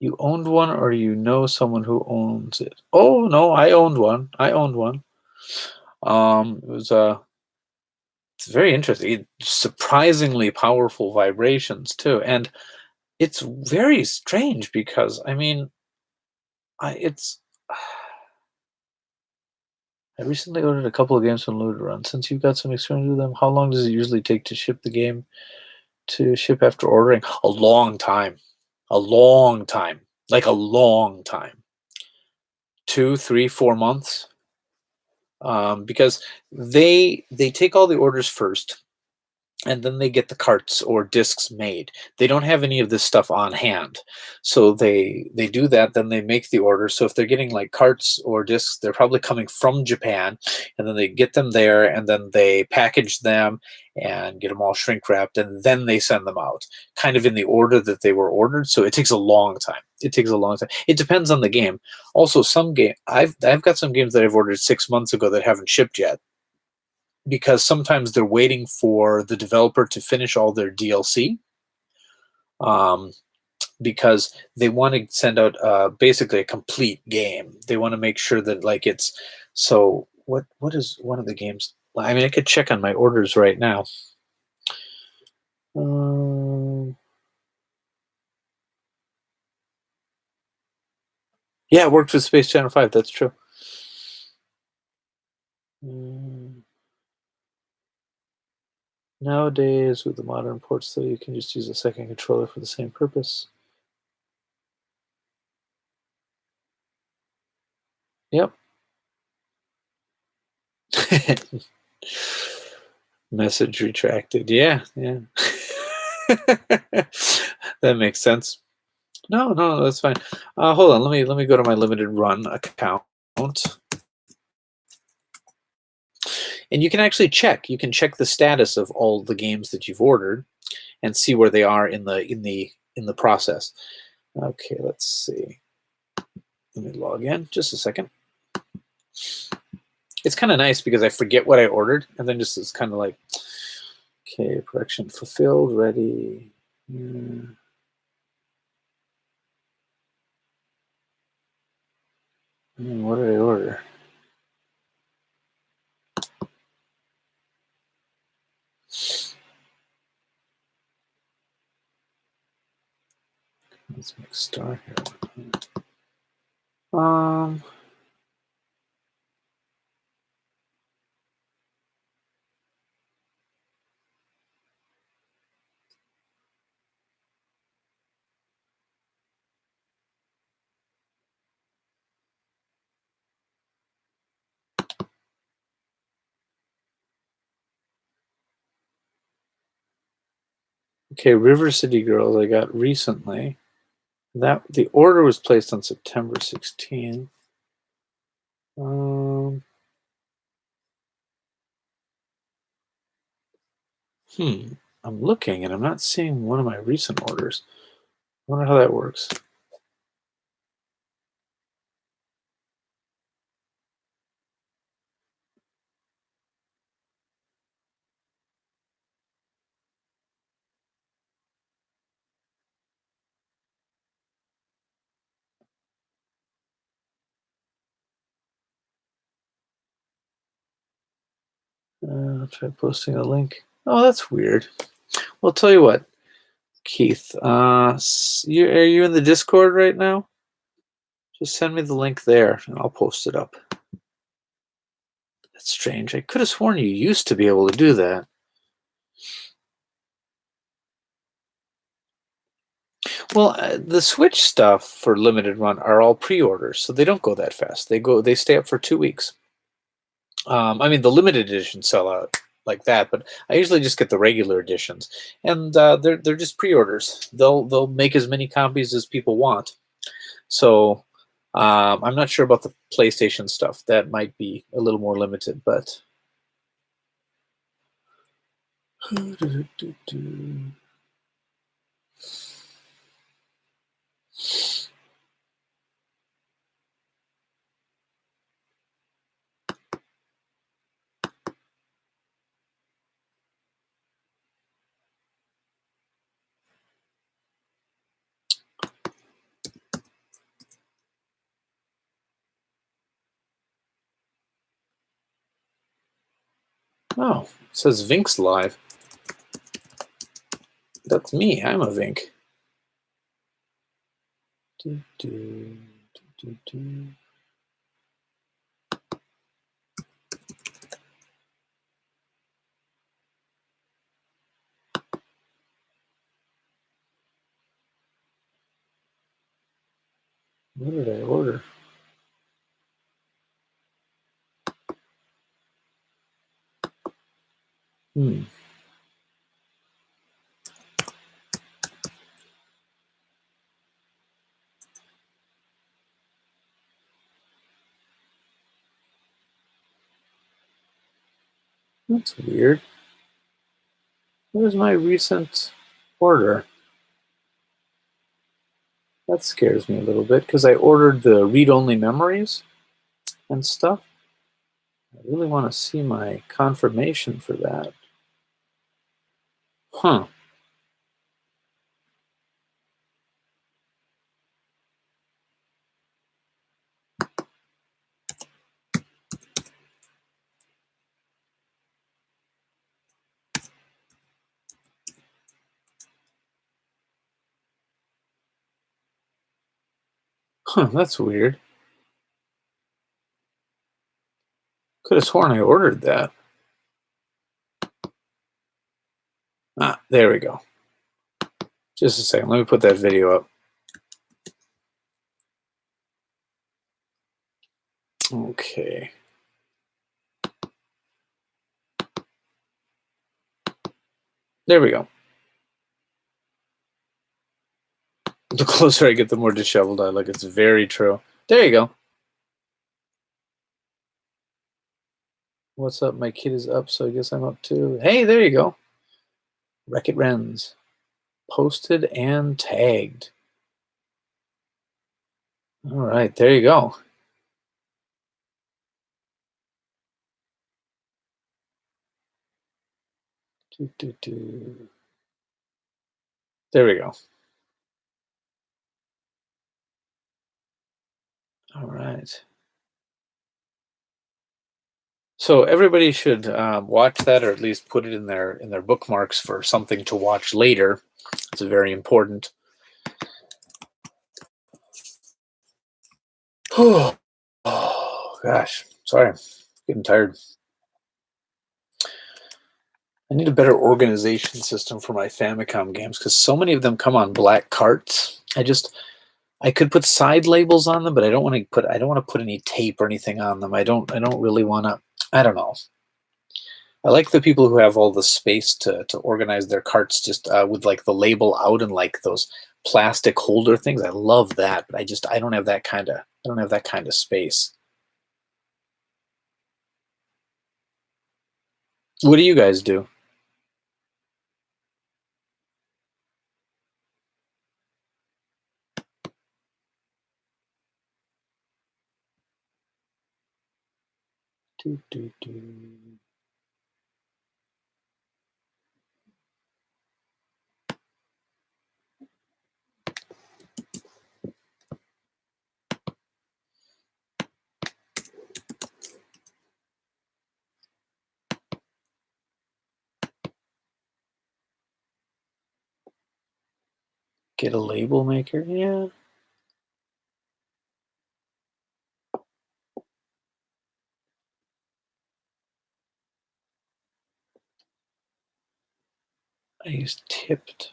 You owned one, or you know someone who owns it? Oh no, I owned one. I owned one. It was it's very interesting. Surprisingly powerful vibrations too, and it's very strange because I mean, it's. I recently ordered a couple of games from Loot Run. Since you've got some experience with them, how long does it usually take to ship the game to ship after ordering? A long time. A long time. Like a long time. 2, 3, 4 months. Because they take all the orders first, and then they get the carts or discs made. They don't have any of this stuff on hand, so they do that. Then they make the order. So if they're getting like carts or discs, they're probably coming from Japan, and then they get them there, and then they package them and get them all shrink wrapped, and then they send them out, kind of in the order that they were ordered. So it takes a long time. It takes a long time. It depends on the game. Also, some game I've got some games that I've ordered 6 months ago that haven't shipped yet, because sometimes they're waiting for the developer to finish all their DLC, um, because they want to send out basically a complete game. They want to make sure that like it's so. What is one of the games? I mean, I could check on my orders right now. Um, yeah, it worked with Space Channel 5. That's true. Mm, Nowadays, with the modern ports, though, you can just use a second controller for the same purpose. Yep. Message retracted. Yeah, yeah. That makes sense. No, no, that's fine. Hold on. Let me go to my limited run account, and you can actually check. You can check the status of all the games that you've ordered and see where they are in the process. Okay, let's see. Let me log in. Just a second. It's kind of nice because I forget what I ordered, and then just it's kind of like, okay, production fulfilled, ready. What did I order? Let's make star here. Um. Okay, River City Girls I got recently. That the order was placed on September 16th. Um, I'm looking and I'm not seeing one of my recent orders. I wonder how that works. I'll try posting a link. Oh, that's weird. Well, I'll tell you what, Keith. Are you in the Discord right now? Just send me the link there, and I'll post it up. That's strange. I could have sworn you used to be able to do that. Well, the Switch stuff for limited run are all pre-orders, so they don't go that fast. They stay up for 2 weeks. I mean, the limited editions sell out like that, but I usually just get the regular editions, and they're just pre-orders. They'll make as many copies as people want. So I'm not sure about the PlayStation stuff. That might be a little more limited, but. Oh, it says Vink's live. That's me. I'm a Vinnk. Do, do, do, do. What did I order? Hmm. That's weird. Where's my recent order? That scares me a little bit because I ordered the read-only memories and stuff. I really want to see my confirmation for that. Huh. Huh, that's weird. Could have sworn I ordered that. Ah, there we go. Just a second. Let me put that video up. Okay. There we go. The closer I get, the more disheveled I look. It's very true. There you go. What's up? My kid is up, so I guess I'm up too. Hey, there you go. Wreck-It Rens. Posted and tagged. All right, there you go. There we go. All right. So everybody should watch that, or at least put it in their bookmarks for something to watch later. It's very important. Oh gosh, sorry, getting tired. I need a better organization system for my Famicom games because so many of them come on black carts. I could put side labels on them, but I don't want to put any tape or anything on them. I don't really want to. I don't know. I like the people who have all the space to organize their carts just with like the label out and like those plastic holder things. I love that, but I don't have that kind of I don't have that kind of space. What do you guys do? Do, do, do. Get a label maker? Yeah. I use tipped.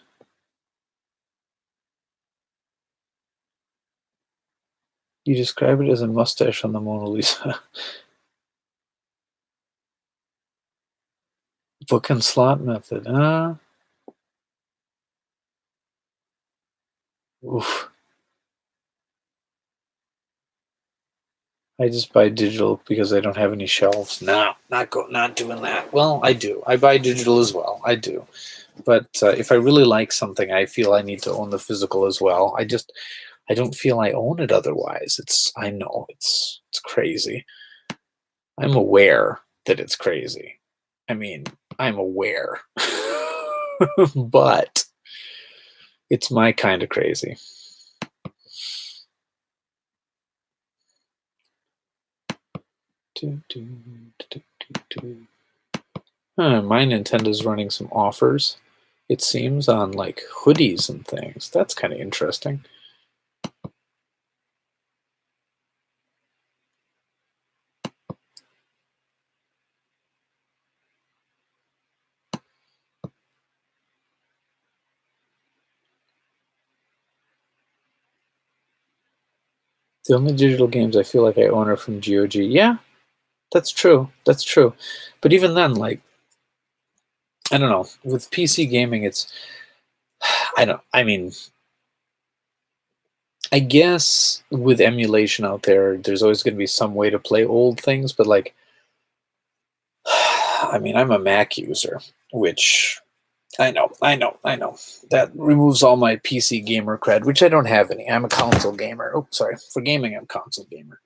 You describe it as a mustache on the Mona Lisa. Book and slot method. Oof. I just buy digital because I don't have any shelves. No, not doing that. Well, I do. I buy digital as well. I do. But if I really like something, I feel I need to own the physical as well. I don't feel I own it otherwise. I know it's crazy. I'm aware that it's crazy. I mean, I'm aware. But it's my kind of crazy. My Nintendo's running some offers, it seems, on like hoodies and things. That's kind of interesting. The only digital games I feel like I own are from GOG. Yeah, that's true. That's true. But even then, like, I don't know. With PC gaming, I mean, I guess with emulation out there, there's always going to be some way to play old things, but like, I mean, I'm a Mac user, which I know. That removes all my PC gamer cred, which I don't have any. I'm a console gamer. Oh, sorry. For gaming, I'm a console gamer.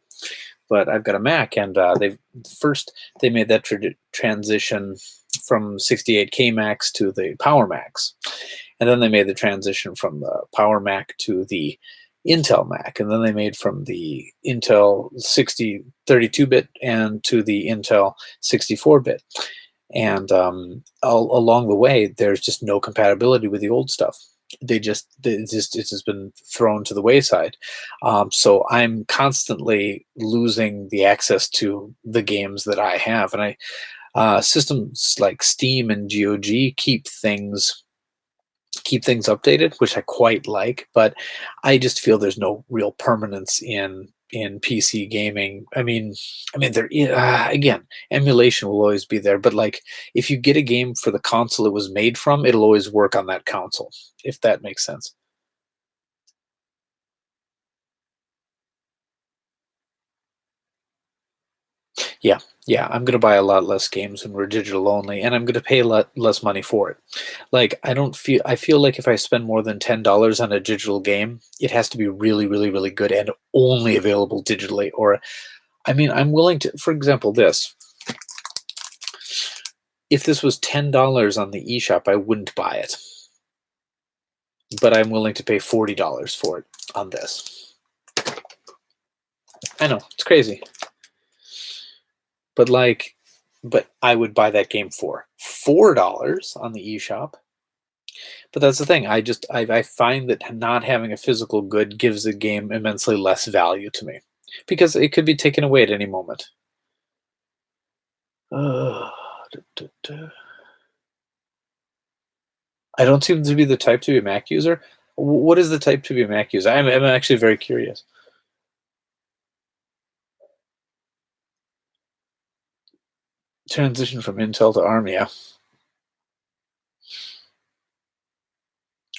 But I've got a Mac, and they made that transition from 68K Macs to the Power Macs, and then they made the transition from the Power Mac to the Intel Mac, and then they made from the Intel 32-bit and to the Intel 64-bit. And along the way, there's just no compatibility with the old stuff. It's just been thrown to the wayside. So I'm constantly losing the access to the games that I have, and systems like Steam and GOG keep things updated, which I quite like, but I just feel there's no real permanence in PC gaming. I mean, again, emulation will always be there, but like if you get a game for the console it was made from, it'll always work on that console, if that makes sense. Yeah, yeah, I'm gonna buy a lot less games when we're digital only, and I'm gonna pay a lot less money for it. Like I feel like if I spend more than $10 on a digital game, it has to be really, really, really good and only available digitally. Or I mean, I'm willing to, for example, this. If this was $10 on the eShop, I wouldn't buy it. But I'm willing to pay $40 for it on this. I know, it's crazy. But but I would buy that game for $4 on the eShop. But that's the thing. I find that not having a physical good gives the game immensely less value to me because it could be taken away at any moment. Uh, duh, duh, duh. I don't seem to be the type to be a Mac user. What is the type to be a Mac user? I'm actually very curious. Transition from Intel to ARM, yeah.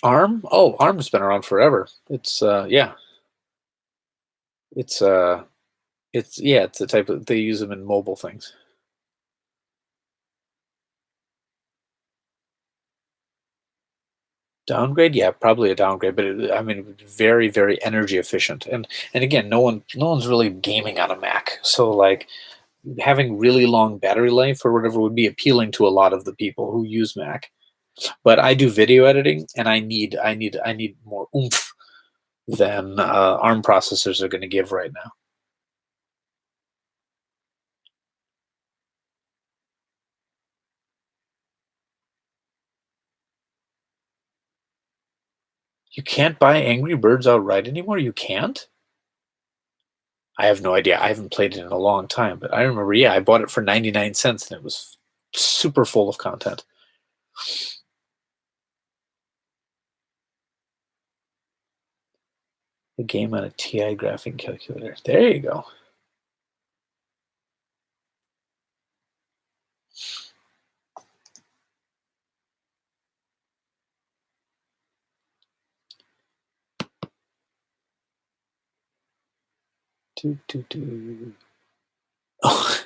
ARM? Oh, ARM's been around forever. Yeah, it's it's the type of they use them in mobile things. Downgrade? Yeah, probably a downgrade, but I mean, very, very energy efficient. And again, no one's really gaming on a Mac, so like having really long battery life or whatever would be appealing to a lot of the people who use Mac. But I do video editing, and I need more oomph than ARM processors are going to give right now. You can't buy Angry Birds outright anymore. You can't. I have no idea. I haven't played it in a long time, but I remember, yeah, I bought it for 99 cents, and it was super full of content. A game on a TI graphic calculator. There you go. Do, do, do. Oh,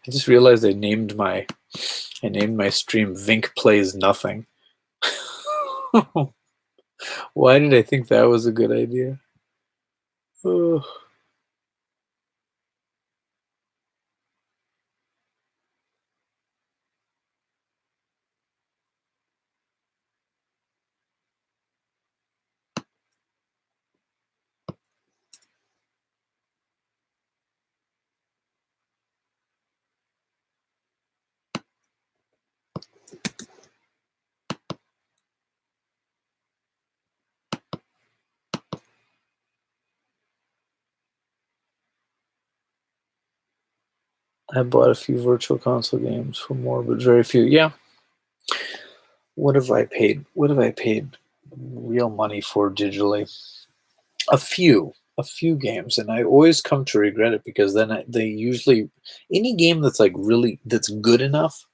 I just realized I named my stream Vinnk Plays Nothing. Why did I think that was a good idea? Oh, I bought a few virtual console games for more, but very few. Yeah. What have I paid? What have I paid real money for digitally? A few games, and I always come to regret it because they usually any game that's like really that's good enough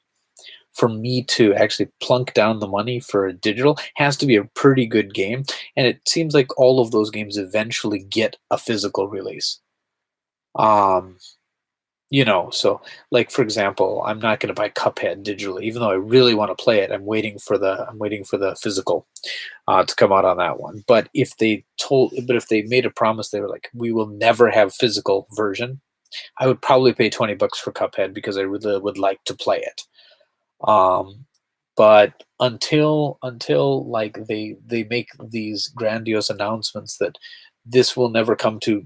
for me to actually plunk down the money for a digital has to be a pretty good game, and it seems like all of those games eventually get a physical release. Um, So like for example, I'm not going to buy Cuphead digitally, even though I really want to play it. I'm waiting for the physical to come out on that one. But if they made a promise, they were like, we will never have physical version. I would probably pay $20 for Cuphead because I really would like to play it. Um, but until like they make these grandiose announcements that this will never come to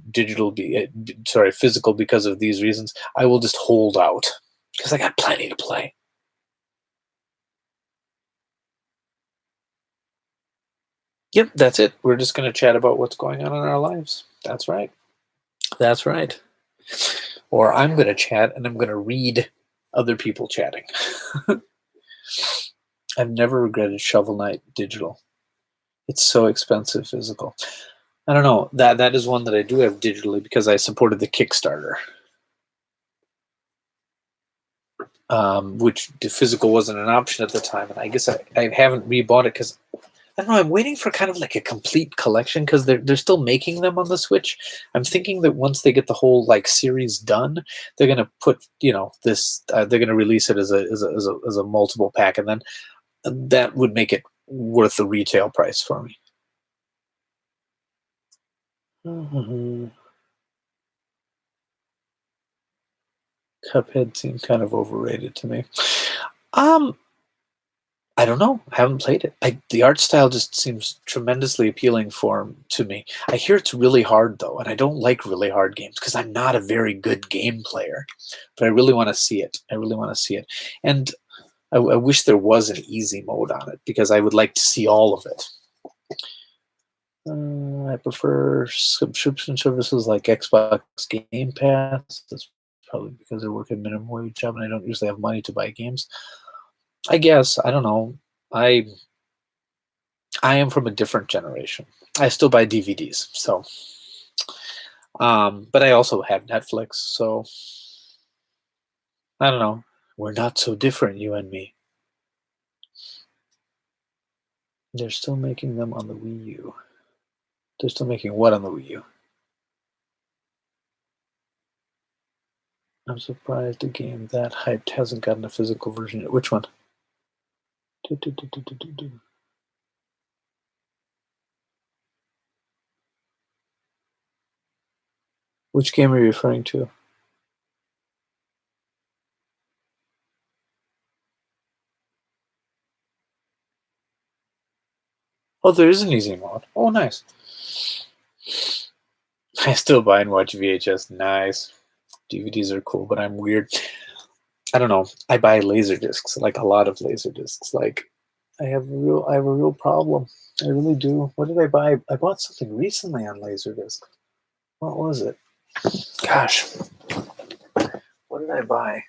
physical because of these reasons, I will just hold out because I got plenty to play. Yep, that's it. We're just going to chat about what's going on in our lives. That's right. That's right. Or I'm going to chat and I'm going to read other people chatting. I've never regretted Shovel Knight digital. It's so expensive physical. I don't know. That is one that I do have digitally because I supported the Kickstarter, which the physical wasn't an option at the time, and I guess I haven't rebought it because I don't know. I'm waiting for kind of like a complete collection because they're still making them on the Switch. I'm thinking that once they get the whole like series done, they're gonna put this. They're gonna release it as a multiple pack, and then that would make it worth the retail price for me. Mhm. Cuphead seemed kind of overrated to me. Um, I don't know. I haven't played it. The art style just seems tremendously appealing to me. I hear it's really hard though, and I don't like really hard games because I'm not a very good game player. But I really want to see it. I really want to see it, and I wish there was an easy mode on it because I would like to see all of it. I prefer subscription services like Xbox Game Pass. That's probably because I work a minimum wage job and I don't usually have money to buy games. I guess I don't know. I I am from a different generation. I still buy DVDs, so but I also have Netflix, so I don't know. We're not so different, you and me. They're still making them on the Wii U. They're still making what on the Wii U? I'm surprised a game that hyped hasn't gotten a physical version yet. Which one? Do, do, do, do, do, do, do. Which game are you referring to? Oh, there is an easy mode. Oh, nice. I still buy and watch VHS. Nice. DVDs are cool, but I'm weird. I don't know. I buy laser discs, like a lot of laser discs. Like I have a real problem. I really do. What did I buy? I bought something recently on Laserdisc. What was it? Gosh, what did I buy?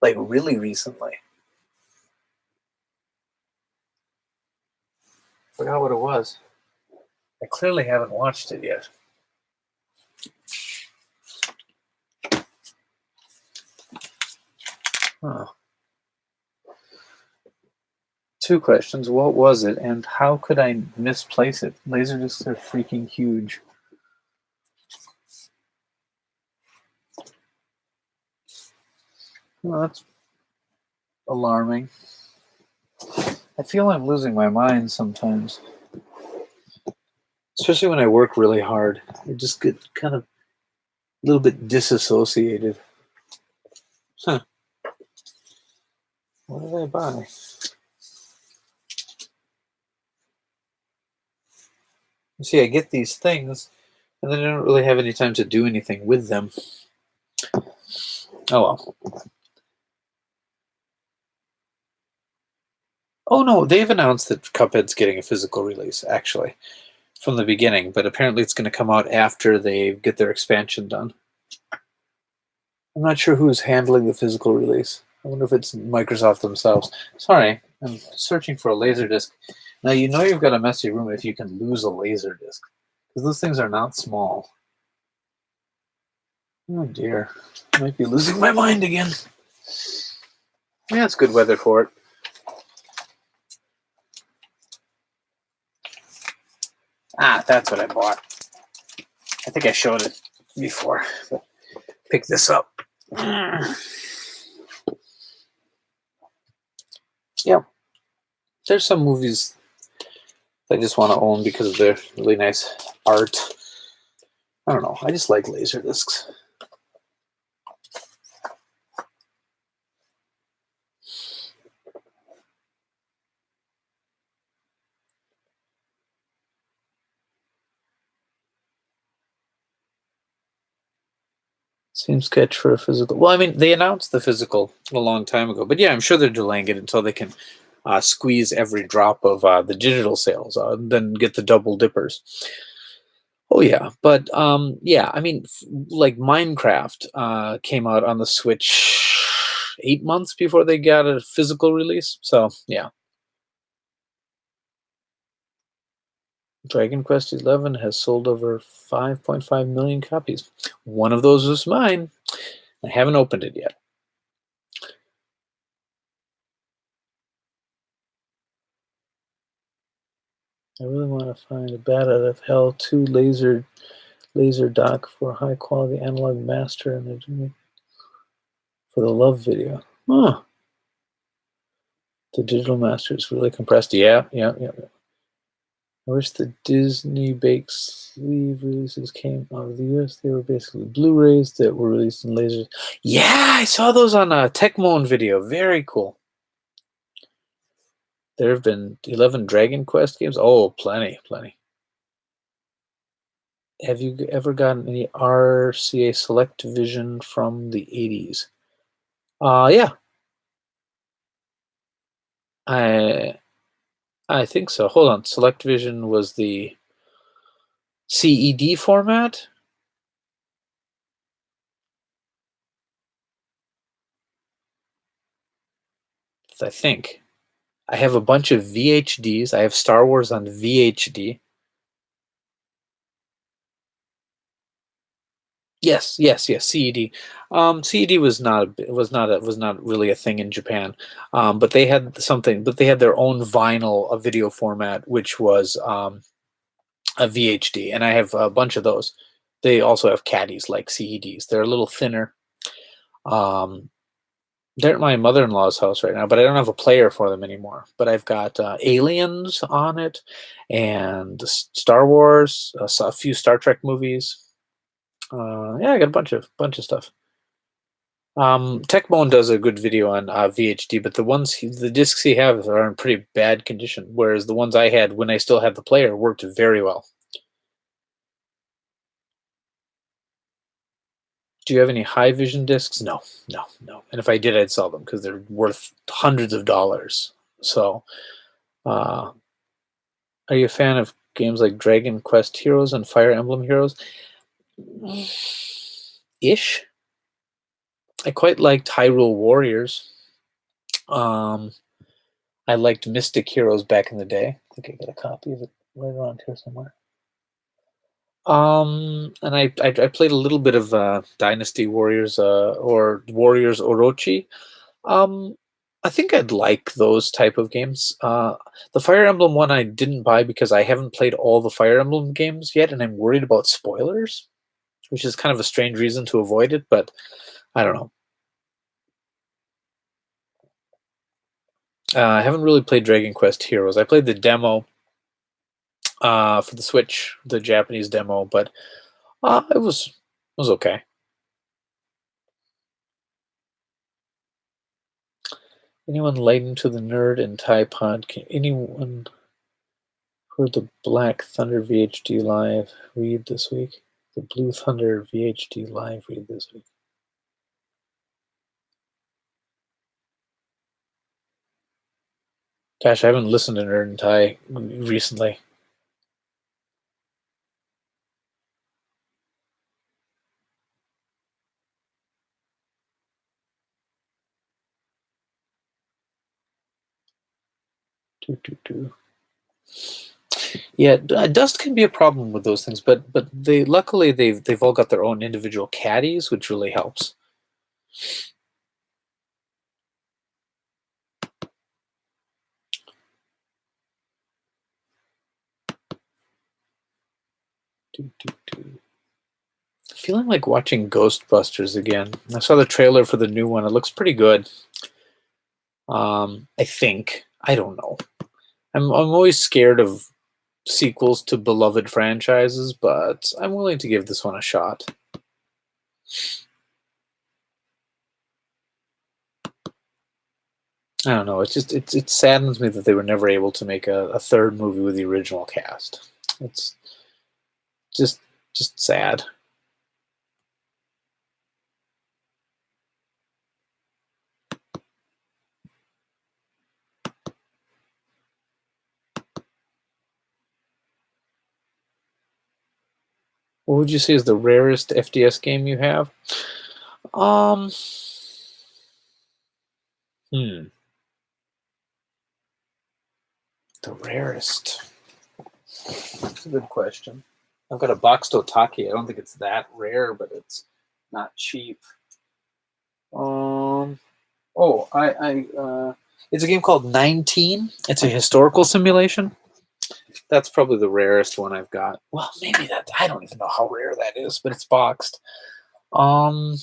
Like really recently. Forgot what it was. I clearly haven't watched it yet. Huh. Two questions. What was it, and how could I misplace it? Laserdiscs are freaking huge. Well, that's alarming. I feel I'm losing my mind sometimes, especially when I work really hard. I just get kind of a little bit disassociated. Huh. What did I buy? You see, I get these things, and then I don't really have any time to do anything with them. Oh well. Oh no, they've announced that Cuphead's getting a physical release, actually, from the beginning, but apparently it's going to come out after they get their expansion done. I'm not sure who's handling the physical release. I wonder if it's Microsoft themselves. Sorry, I'm searching for a laser disc. Now you know you've got a messy room if you can lose a laser disc, because those things are not small. Oh dear, I might be losing my mind again. Yeah, it's good weather for it. Ah, that's what I bought. I think I showed it before. But pick this up. Yeah, there's some movies I just want to own because of their really nice art. I don't know. I just like laser discs. Seems sketch for a physical. Well, I mean, they announced the physical a long time ago, but yeah, I'm sure they're delaying it until they can squeeze every drop of the digital sales, then get the double dippers. Oh yeah, but yeah, I mean, like Minecraft came out on the Switch 8 months before they got a physical release. So yeah, Dragon Quest XI has sold over 5.5 million copies. One of those was mine. I haven't opened it yet. I really want to find a Bat Out of Hell 2 laser dock for high quality analog master and for the love video. Oh, the digital master is really compressed. Yeah, yeah, yeah. I wish the Disney Bake Sleeve releases came out of the US. They were basically Blu-rays that were released in lasers. Yeah, I saw those on a Tecmone video. Very cool. There have been 11 Dragon Quest games. Oh, plenty, plenty. Have you ever gotten any RCA Select Vision from the 80s? Yeah, I I think so. Hold on. Select Vision was the CED format? I think. I have a bunch of VHDs. I have Star Wars on VHD. Yes, yes, yes. CED. CED was not really a thing in Japan. But they had something. But they had their own vinyl, a video format, which was a VHD, and I have a bunch of those. They also have caddies like CEDs. They're a little thinner. Um, they're at my mother-in-law's house right now, but I don't have a player for them anymore. But I've got Aliens on it, and Star Wars, a few Star Trek movies. Yeah, I got a bunch of stuff. Techbone does a good video on VHD, but the discs he has are in pretty bad condition, whereas the ones I had when I still had the player worked very well. Do you have any high vision discs? No, no, no. And if I did, I'd sell them because they're worth hundreds of dollars. So, uh, are you a fan of games like Dragon Quest Heroes and Fire Emblem Heroes? Ish. I quite liked Hyrule Warriors. Um, I liked Mystic Heroes back in the day. I think I got a copy of it right around here somewhere. And I played a little bit of Dynasty Warriors or Warriors Orochi. Um, I think I'd like those type of games. The Fire Emblem one I didn't buy because I haven't played all the Fire Emblem games yet, and I'm worried about spoilers, which is kind of a strange reason to avoid it. But I don't know. I haven't really played Dragon Quest Heroes. I played the demo for the Switch, the Japanese demo, but it was okay. Anyone late into the nerd and Thai pod? Can anyone heard the Black Thunder VHD live read this week? The Blue Thunder VHD live read this week. Gosh, I haven't listened to Nerd and Thai recently. Doo, doo, doo. Yeah, dust can be a problem with those things, but they luckily they've all got their own individual caddies, which really helps. Doo, doo, doo. feeling like watching Ghostbusters again. I saw the trailer for the new one. It looks pretty good. I think. I don't know. I'm always scared of sequels to beloved franchises, but I'm willing to give this one a shot. I don't know. It saddens me that they were never able to make a third movie with the original cast. It's just just sad. What would you say is the rarest FDS game you have? Um, hmm, the rarest. That's a good question. I've got a boxed Otaki. I don't think it's that rare, but it's not cheap. Um, it's a game called 19. It's a historical simulation. That's probably the rarest one I've got. Well, maybe that. I don't even know how rare that is, but it's boxed. Um,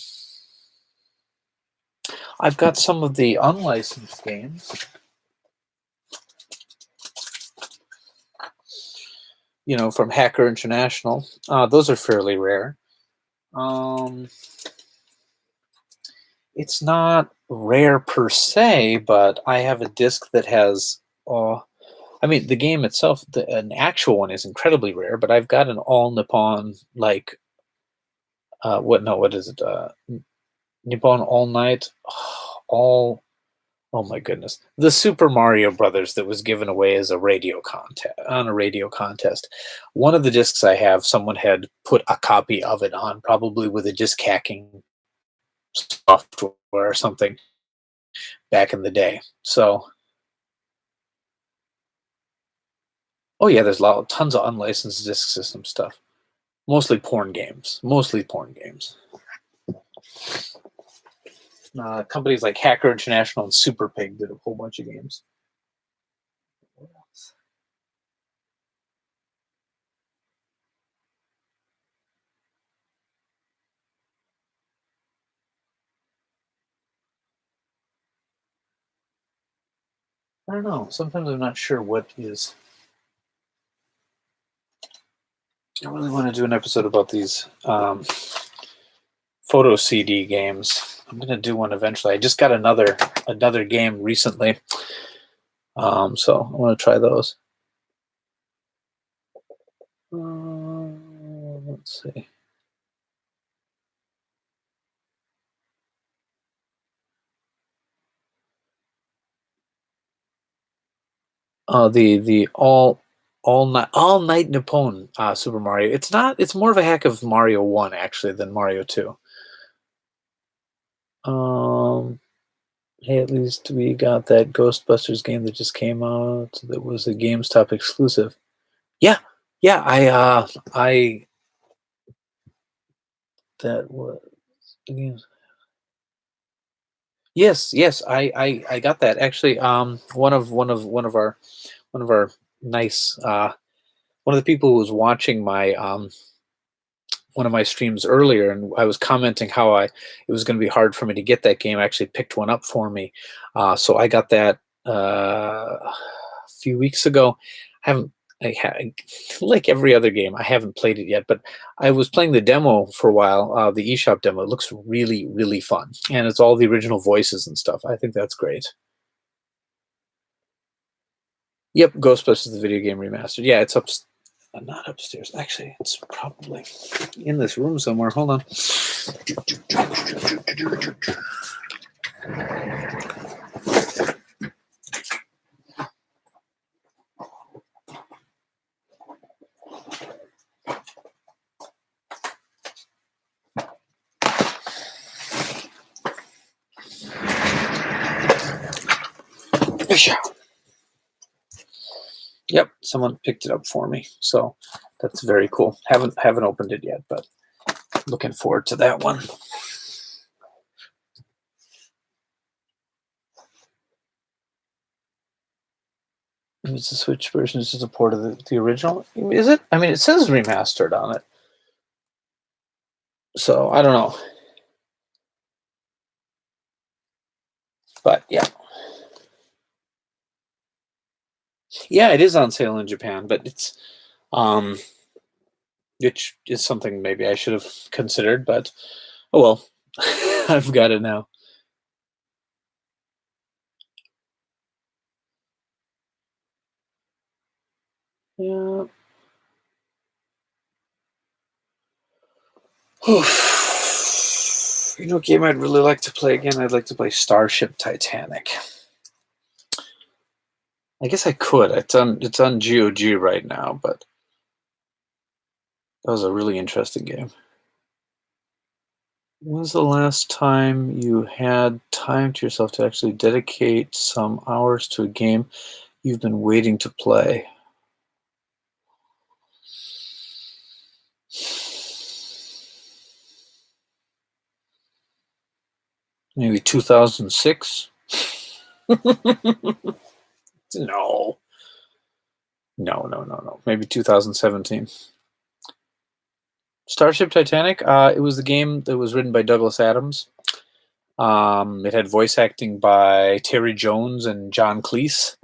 I've got some of the unlicensed games. From Hacker International. Those are fairly rare. Um, it's not rare per se, but I have a disc that has. I mean, the game itself, an actual one, is incredibly rare. But I've got an all Nippon like what? No, what is it? Nippon All Night, all. Oh my goodness, the Super Mario Brothers that was given away as a radio contest on a radio contest. One of the discs I have, someone had put a copy of it on, probably with a disc hacking software or something back in the day. So, oh yeah, there's tons of unlicensed disc system stuff. Mostly porn games. Mostly porn games. Companies like Hacker International and Super Pig did a whole bunch of games. What else? I don't know. Sometimes I'm not sure what is. I really want to do an episode about these photo CD games. I'm gonna do one eventually. I just got another game recently, so I want to try those. Let's see. The all night Nippon Super Mario. It's not. It's more of a hack of Mario 1 actually than Mario 2. Um, hey, at least we got that Ghostbusters game that just came out. That was a GameStop exclusive. Yeah, yeah. I that was. Yes, yes, I got that actually. One of our nice one of the people who was watching my one of my streams earlier, and I was commenting how it was going to be hard for me to get that game. Actually, picked one up for me, so I got that a few weeks ago. I haven't. Like every other game, I haven't played it yet, but I was playing the demo for a while, the eShop demo. It looks really, really fun, and it's all the original voices and stuff. I think that's great. Yep, Ghostbusters the video game remastered. Yeah, it's not upstairs. Actually, it's probably in this room somewhere. Hold on. Yep, someone picked it up for me, so that's very cool. Haven't opened it yet, but looking forward to that one. If it's a Switch version, it's just a port of the original. Is it? I mean, it says remastered on it. So I don't know, but yeah, yeah, it is on sale in Japan, but it's um, which is something maybe I should have considered, but oh well, I've got it now. Yeah. You know, a game I'd really like to play again. I'd like to play Starship Titanic. I guess I could. It's on GOG right now, but that was a really interesting game. When was the last time you had time to yourself to actually dedicate some hours to a game you've been waiting to play? Maybe 2006? No. No, no, no, no. Maybe 2017. Starship Titanic, it was the game that was written by Douglas Adams. It had voice acting by Terry Jones and John Cleese.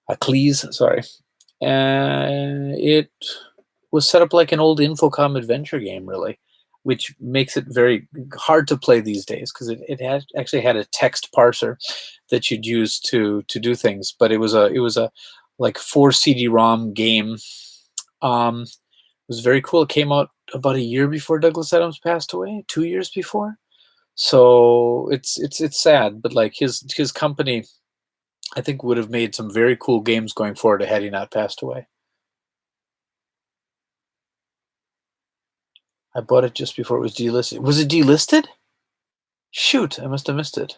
Cleese, sorry. And it was set up like an old Infocom adventure game, really, which makes it very hard to play these days because actually had a text parser that you'd use to do things. But it was a like 4 CD-ROM game. It was very cool. It came out about a year before Douglas Adams passed away, 2 years before. So it's sad, but like his company, I think would have made some very cool games going forward had he not passed away. I bought it just before it was delisted. Was it delisted? Shoot, I must have missed it.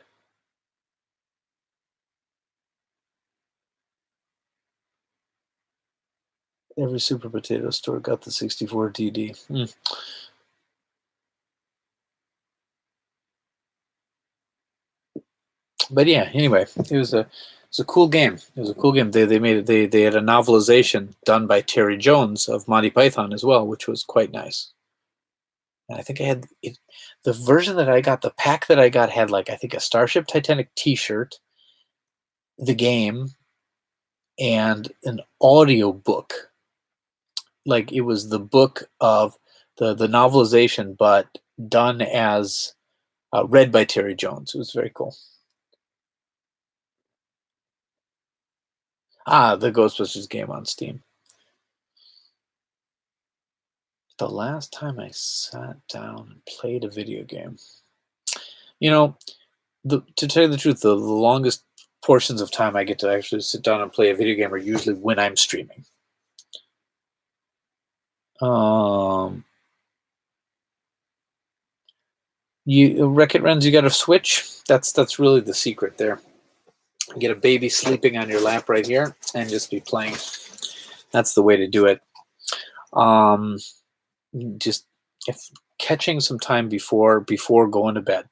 Every Super Potato store got the 64 DD. But yeah, anyway, it was a cool game. It was a cool game. They made it. They had a novelization done by Terry Jones of Monty Python as well, which was quite nice. And I think I had it, the version that I got, the pack that I got had like I think a Starship Titanic T-shirt, the game, and an audio book. Like it was the book of the novelization, but done as read by Terry Jones. It was very cool. The Ghostbusters game on Steam. The last time I sat down and played a video game, you know, to tell you the truth, the longest portions of time I get to actually sit down and play a video game are usually when I'm streaming. Um, you Wreck It Rens, you got a Switch. That's really the secret there. Get a baby sleeping on your lap right here, and just be playing. That's the way to do it. Um, just if catching some time before going to bed.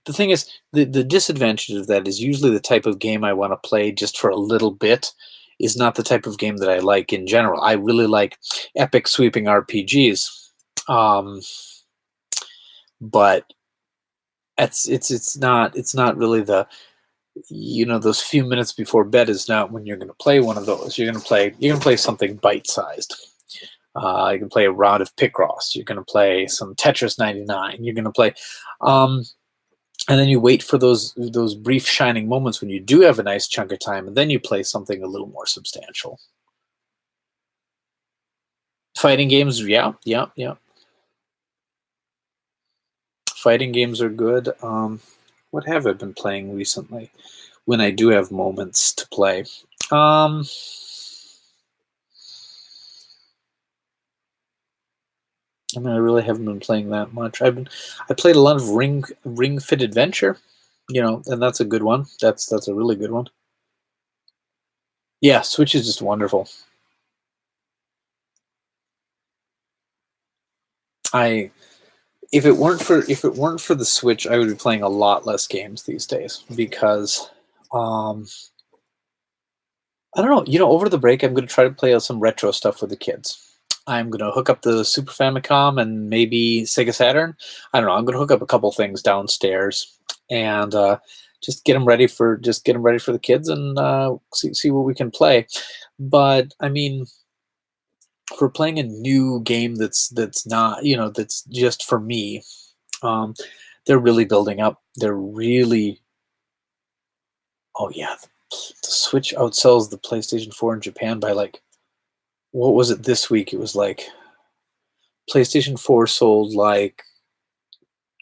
The thing is, the disadvantage of that is usually the type of game I want to play just for a little bit is not the type of game that I like in general. I really like epic sweeping RPGs, um, but it's not really the those few minutes before bed is not when you're going to play one of those. You're going to play something bite sized. You can play a round of Picross. You're going to play some Tetris 99. You're going to play. And then you wait for those brief shining moments when you do have a nice chunk of time, and then you play something a little more substantial. Fighting games, yeah, yeah, yeah. Fighting games are good. What have I been playing recently? When I do have moments to play, um, I mean, I really haven't been playing that much. I played a lot of Ring Fit Adventure, and that's a good one. That's a really good one. Yeah, Switch is just wonderful. I if it weren't for the Switch, I would be playing a lot less games these days because um, I don't know. Over the break, I'm going to try to play some retro stuff with the kids. I'm gonna hook up the Super Famicom and maybe Sega Saturn. I don't know. I'm gonna hook up a couple things downstairs and just get them ready for the kids and see what we can play. But I mean, for playing a new game that's not that's just for me, um, they're really building up. They're really oh yeah, the Switch outsells the PlayStation 4 in Japan by like what was it this week? It was like PlayStation 4 sold like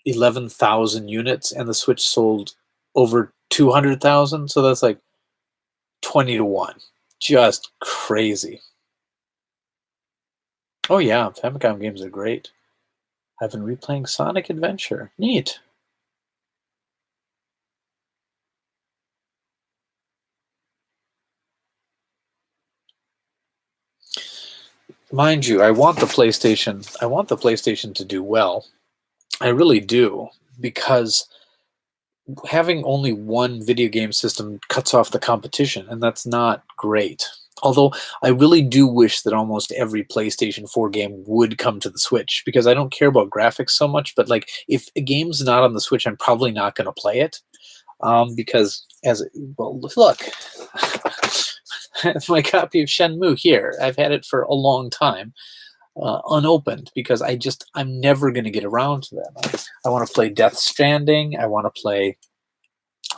11,000 units and the Switch sold over 200,000. So that's like 20 to 1. Just crazy. Oh, yeah. Famicom games are great. I've been replaying Sonic Adventure. Neat. Mind you, I want the PlayStation. I want the PlayStation to do well. I really do, because having only one video game system cuts off the competition, and that's not great. Although I really do wish that almost every PlayStation 4 game would come to the Switch, because I don't care about graphics so much, but like if a game's not on the Switch, I'm probably not going to play it. Because well, look, my copy of Shenmue here. I've had it for a long time, unopened, because I'm never going to get around to that. I want to play Death Stranding. I want to play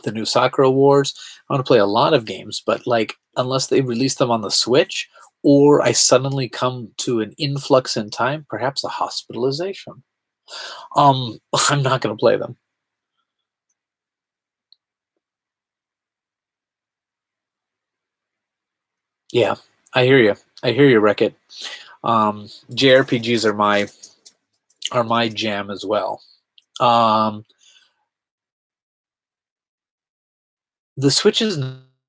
the new Sakura Wars. I want to play a lot of games, but like unless they release them on the Switch, or I suddenly come to an influx in time, perhaps a hospitalization, I'm not going to play them. Yeah, I hear you. I hear you, Wreck It. JRPGs are my jam as well. Um, the Switch is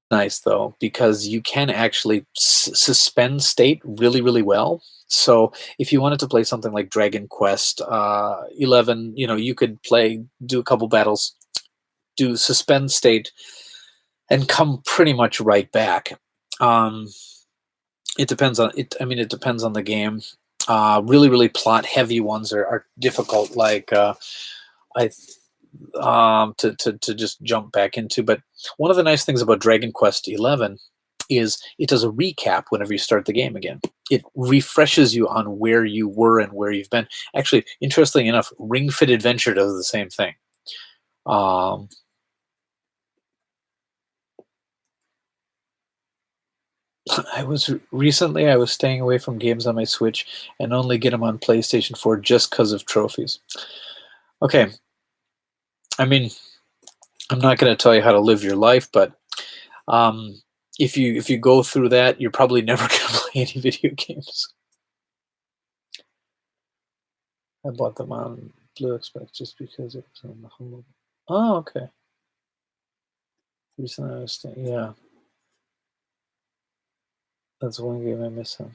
nice though, because you can actually suspend state really, really well. So if you wanted to play something like Dragon Quest 11, you could do a couple battles, do suspend state, and come pretty much right back. Um, it depends on it. I mean, it depends on the game. Really, really plot heavy ones are difficult. Like I to just jump back into. But one of the nice things about Dragon Quest 11 is it does a recap whenever you start the game again. It refreshes you on where you were and where you've been. Actually, interestingly enough, Ring Fit Adventure does the same thing. Um, I was staying away from games on my Switch and only get them on PlayStation 4 just because of trophies. Okay, I mean, I'm not going to tell you how to live your life, but um, if you go through that, you're probably never going to play any video games. I bought them on Blue Express just because it was on the home. Oh, okay. Recently, I was yeah. That's one game I'm missing.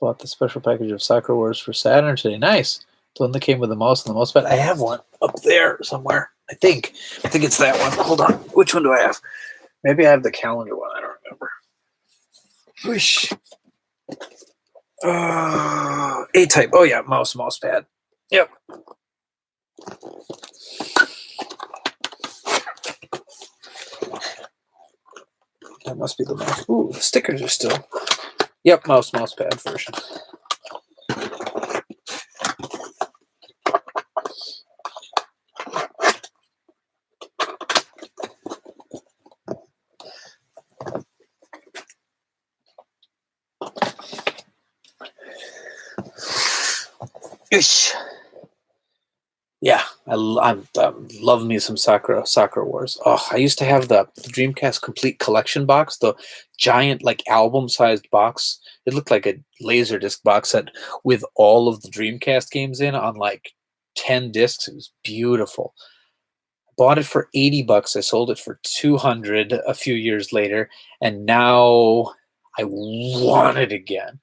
Bought the special package of Sakura Wars for Saturn today. Nice. The one that came with the mouse and the mouse pad. I have one up there somewhere. I think it's that one. Hold on. Which one do I have? Maybe I have the calendar one. I don't remember. Whoosh. A-type. Oh yeah, mouse pad. Yep. That must be the mouse. Ooh, the stickers are still. Yep, mouse pad version. Ish. Yeah, I love me some Sakura Wars. Oh, I used to have the Dreamcast Complete Collection box, the giant like album-sized box. It looked like a Laserdisc box set with all of the Dreamcast games in on like 10 discs. It was beautiful. Bought it for $80. I sold it for 200 a few years later, and now I want it again.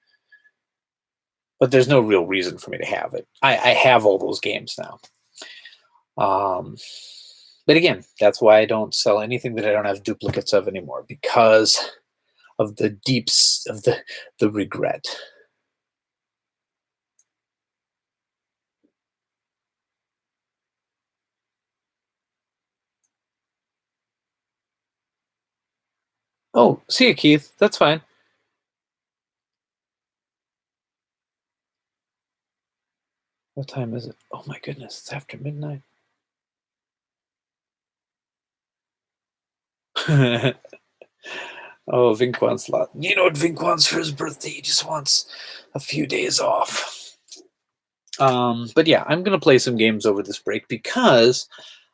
But there's no real reason for me to have it. I have all those games now. But again, that's why I don't sell anything that I don't have duplicates of anymore, because of the deeps of the regret. Oh, see you, Keith. That's fine. What time is it? Oh my goodness, it's after midnight. Oh, Vinnk wants a lot. You know what Vinnk wants for his birthday? He just wants a few days off. But yeah, I'm gonna play some games over this break because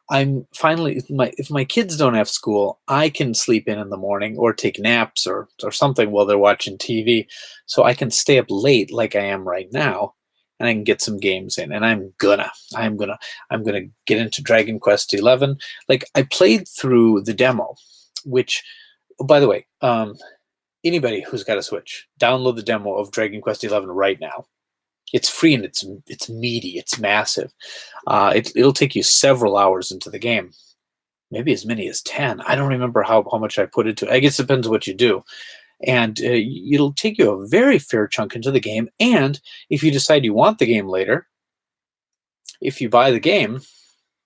I'm finally if my kids don't have school, I can sleep in the morning or take naps or something while they're watching TV, so I can stay up late like I am right now, and I can get some games in. And I'm gonna get into Dragon Quest 11. Like I played through the demo, which, oh, by the way, anybody who's got a Switch, download the demo of Dragon Quest 11 right now. It's free and it's meaty. It's massive. It'll take you several hours into the game, maybe as many as 10. I don't remember how much I put into it. I guess it depends what you do. And it'll take you a very fair chunk into the game. And if you decide you want the game later, if you buy the game,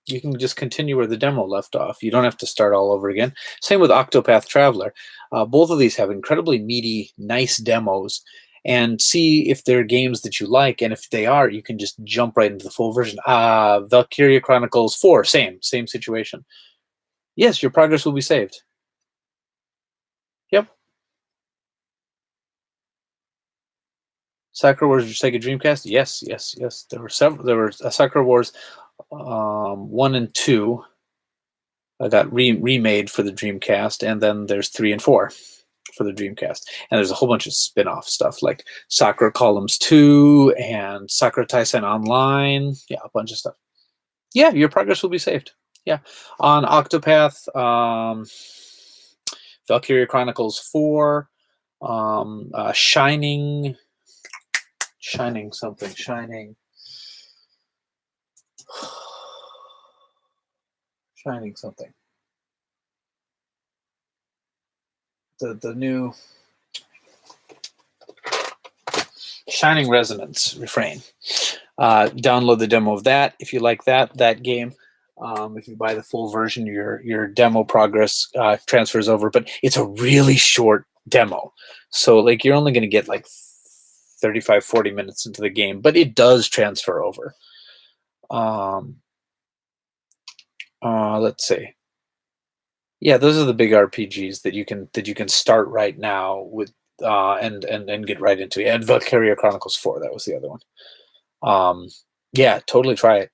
you can just continue where the demo left off. You don't have to start all over again. Same with Octopath Traveler. Both of these have incredibly meaty, nice demos, and see if they're games that you like. And if they are, you can just jump right into the full version. Valkyria Chronicles 4, same situation. Yes, your progress will be saved. Yep. Sakura Wars Sega Dreamcast. Yes, yes, yes. There were several. There were Sakura Wars 1 and 2. I got remade for the Dreamcast, and then there's 3 and 4 for the Dreamcast. And there's a whole bunch of spin-off stuff like Sakura Columns 2 and Sakura Taisen Online. Yeah, a bunch of stuff. Yeah, your progress will be saved. Yeah. On Octopath, Valkyria Chronicles 4, Shining something, Shining something. The new Shining Resonance refrain. Download the demo of that if you like that game. If you buy the full version, your demo progress transfers over, but it's a really short demo, so like you're only going to get like 35-40 minutes into the game, but it does transfer over. Let's see. Yeah, those are the big RPGs that you can start right now with, and get right into it. And Valkyria Chronicles 4, that was the other one. Yeah, totally try it.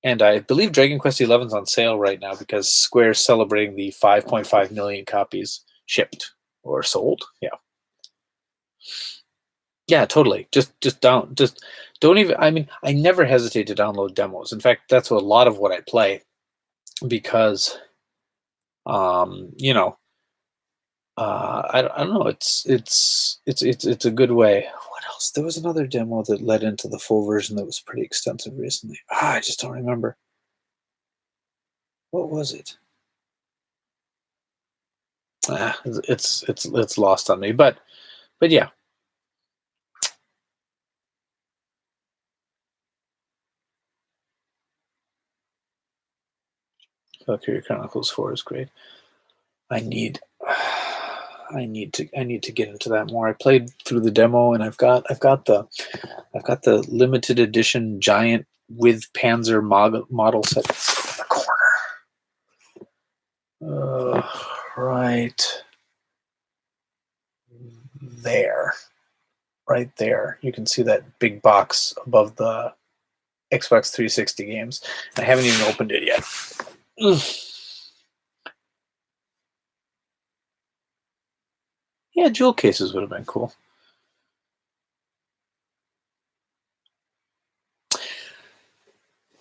And I believe Dragon Quest XI is on sale right now because Square's celebrating the 5.5 million copies shipped or sold. Yeah, yeah, totally. Just don't even. I mean, I never hesitate to download demos. In fact, that's a lot of what I play because, you know, I don't know. It's a good way. What else? There was another demo that led into the full version that was pretty extensive recently. I just don't remember. What was it? It's lost on me. But yeah. Valkyrie Chronicles 4 is great. I need to get into that more. I played through the demo and I've got the limited edition giant with Panzer model set in the corner. Right there. Right there. You can see that big box above the Xbox 360 games. I haven't even opened it yet. Yeah, jewel cases would have been cool.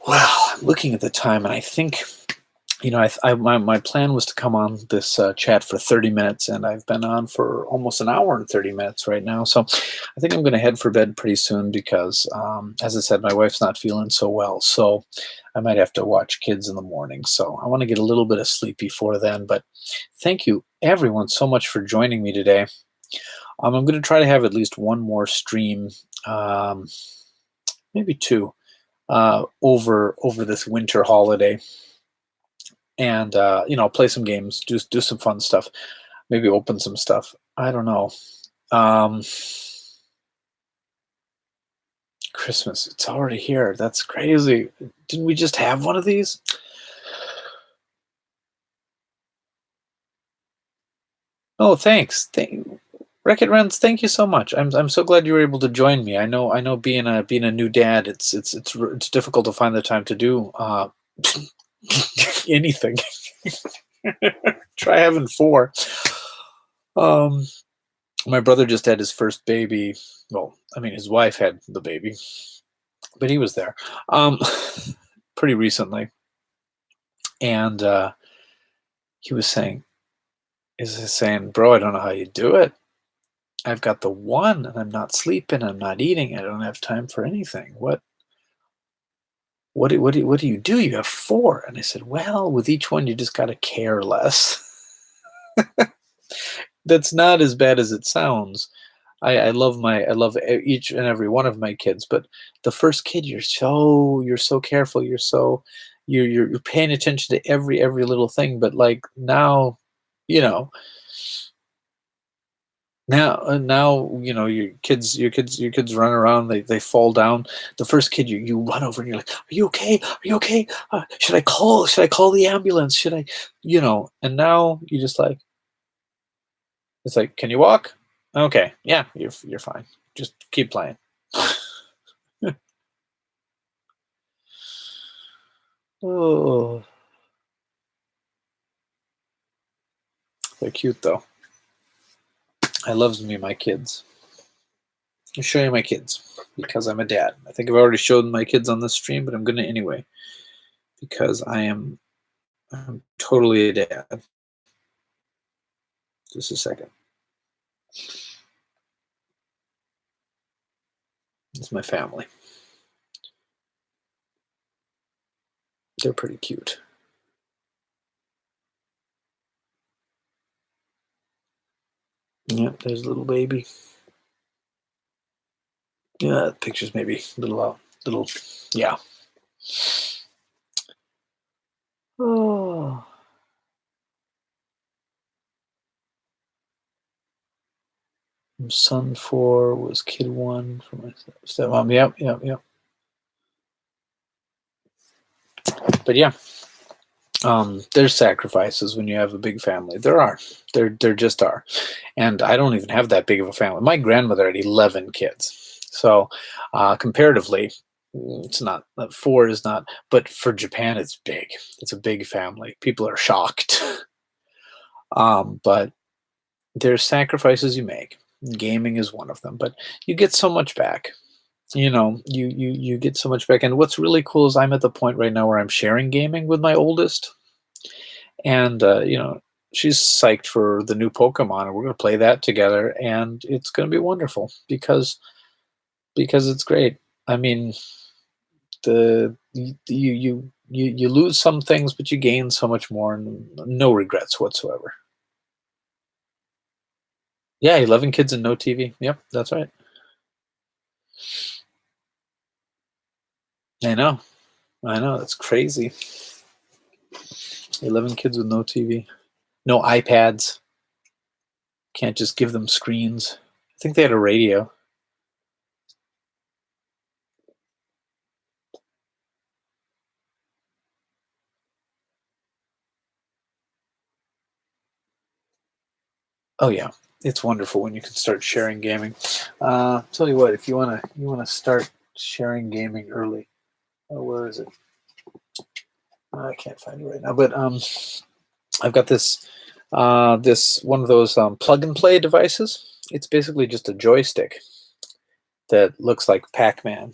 Well, I'm looking at the time, and I think, my plan was to come on this chat for 30 minutes, and I've been on for almost an hour and 30 minutes right now. So I think I'm going to head for bed pretty soon because, as I said, my wife's not feeling so well. So I might have to watch kids in the morning. So I want to get a little bit of sleep before then. But thank you, everyone, so much for joining me today. I'm going to try to have at least one more stream, maybe two, over this winter holiday, and play some games, do some fun stuff. maybe open some stuff. I don't know. Um, Christmas, it's already here. That's crazy. Didn't we just have one of these? Oh, thanks. Wreck-It Rents, thank you so much. I'm so glad you were able to join me. I know being a new dad, it's difficult to find the time to do anything. Try having four. Um, my brother just had his first baby. Well, I mean, his wife had the baby, but he was there um, pretty recently, and he was saying, "Bro, I don't know how you do it. I've got the one, and I'm not sleeping. I'm not eating. I don't have time for anything. What do you do? You have four." And I said, "Well, with each one, you just got to care less." That's not as bad as it sounds. I love each and every one of my kids, but the first kid, you're so careful. You're paying attention to every little thing. But like now, you know, now your kids run around, they fall down. The first kid, you run over and you're like, "Are you okay? Are you okay? Should I call the ambulance? Should I?" And now you just like, it's like, "Can you walk?" "Okay, yeah, you're fine. Just keep playing." Oh, they're cute though. I loves me my kids. I'll show you my kids because I'm a dad. I think I've already showed my kids on this stream, but I'm gonna anyway because I'm totally a dad. Just a second. It's my family. They're pretty cute. Yeah, there's a little baby. Yeah, the picture's maybe a little little, yeah. Oh, son four was kid one for my stepmom. Yep, yep, yep. But yeah, there's sacrifices when you have a big family. There just are, and I don't even have that big of a family. My grandmother had 11 kids, so comparatively, it's not four is not. But for Japan, it's big. It's a big family. People are shocked. But there's sacrifices you make. Gaming is one of them, but you get so much back. You get so much back. And what's really cool is I'm at the point right now where I'm sharing gaming with my oldest, and she's psyched for the new Pokemon, and we're going to play that together, and it's going to be wonderful because it's great. I mean, you lose some things, but you gain so much more, and no regrets whatsoever. Yeah, 11 kids and no TV. Yep, that's right. I know. I know. That's crazy. 11 kids with no TV, no iPads. Can't just give them screens. I think they had a radio. Oh yeah, it's wonderful when you can start sharing gaming. Tell you what, if you wanna start sharing gaming early. Oh, where is it? I can't find it right now. But I've got this one of those plug and play devices. It's basically just a joystick that looks like Pac-Man.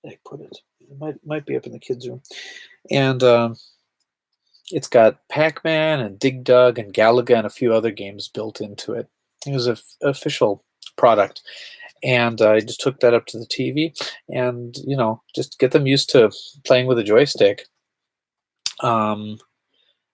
I put it. It might be up in the kids' room, and it's got Pac-Man and Dig Dug and Galaga and a few other games built into it. It was an official product, and I just took that up to the TV, and just get them used to playing with a joystick. Um,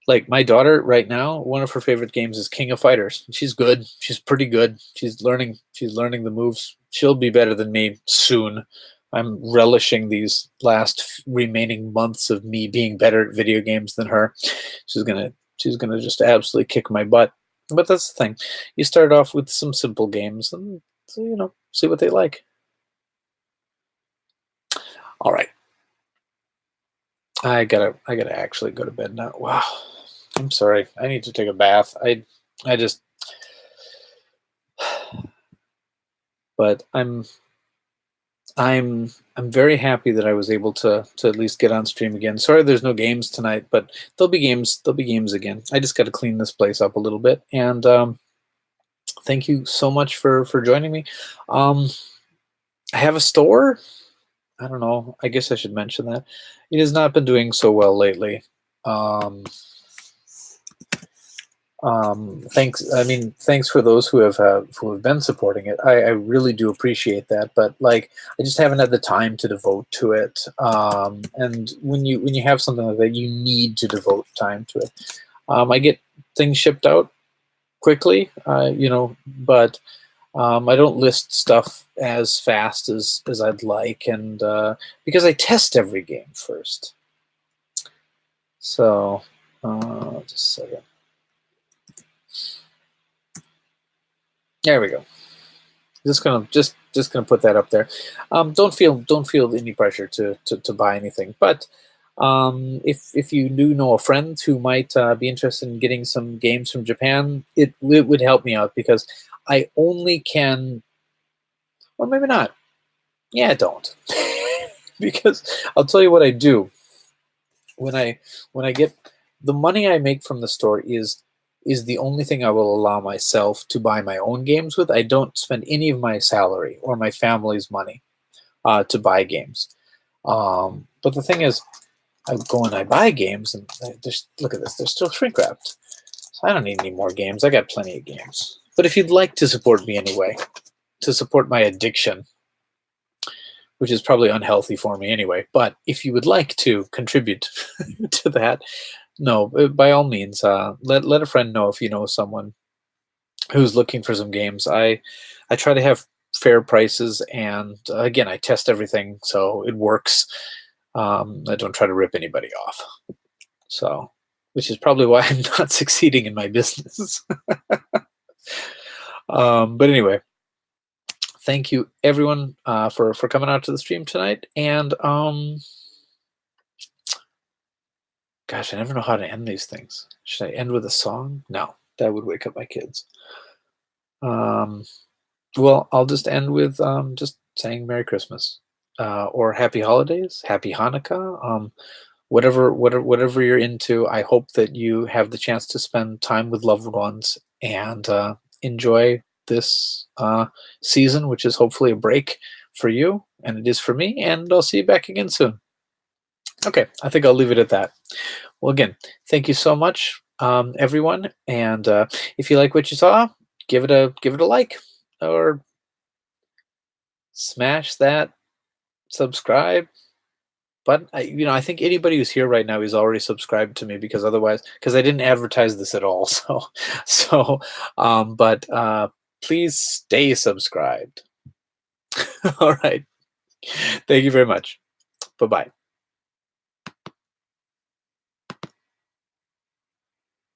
like my daughter right now, one of her favorite games is King of Fighters. She's good. She's pretty good. She's learning. She's learning the moves. She'll be better than me soon. I'm relishing these last remaining months of me being better at video games than her. She's gonna just absolutely kick my butt. But that's the thing. You start off with some simple games and so, see what they like. All right. I gotta actually go to bed now. Wow. I'm sorry. I need to take a bath. I just but I'm very happy that I was able to at least get on stream again. Sorry there's no games tonight, but there'll be games again. I just gotta clean this place up a little bit. And thank you so much for joining me. Um I have a store. I don't know. I guess I should mention that. It has not been doing so well lately. Um, thanks. I mean, thanks for those who have been supporting it. I really do appreciate that. But like, I just haven't had the time to devote to it. And when you have something like that, you need to devote time to it. I get things shipped out quickly, but I don't list stuff as fast as I'd like, and because I test every game first. So, just a second. There we go. Just gonna put that up there. Don't feel any pressure to buy anything, but if you do know a friend who might be interested in getting some games from Japan, it would help me out because I only can, or maybe not. Yeah, don't. Because I'll tell you what I do when I get the money I make from the store is the only thing I will allow myself to buy my own games with. I don't spend any of my salary or my family's money to buy games. But the thing is, I go and I buy games, and there's, look at this, they're still shrink wrapped. So I don't need any more games. I got plenty of games. But if you'd like to support me anyway, to support my addiction, which is probably unhealthy for me anyway. But if you would like to contribute to that, no, by all means, let a friend know if you know someone who's looking for some games. I try to have fair prices, and again, I test everything so it works. I don't try to rip anybody off. So, which is probably why I'm not succeeding in my business. But anyway, thank you everyone for coming out to the stream tonight. And gosh, I never know how to end these things. Should I end with a song? No, that would wake up my kids. Um, well, I'll just end with just saying Merry Christmas or Happy Holidays, Happy Hanukkah. Whatever you're into. I hope that you have the chance to spend time with loved ones and enjoy this season, which is hopefully a break for you, and it is for me. And I'll see you back again soon. Okay, I think I'll leave it at that. Well, again, thank you so much, everyone. And if you like what you saw, give it a like or smash that subscribe button. I think anybody who's here right now is already subscribed to me because I didn't advertise this at all. But please stay subscribed. All right. Thank you very much. Bye bye.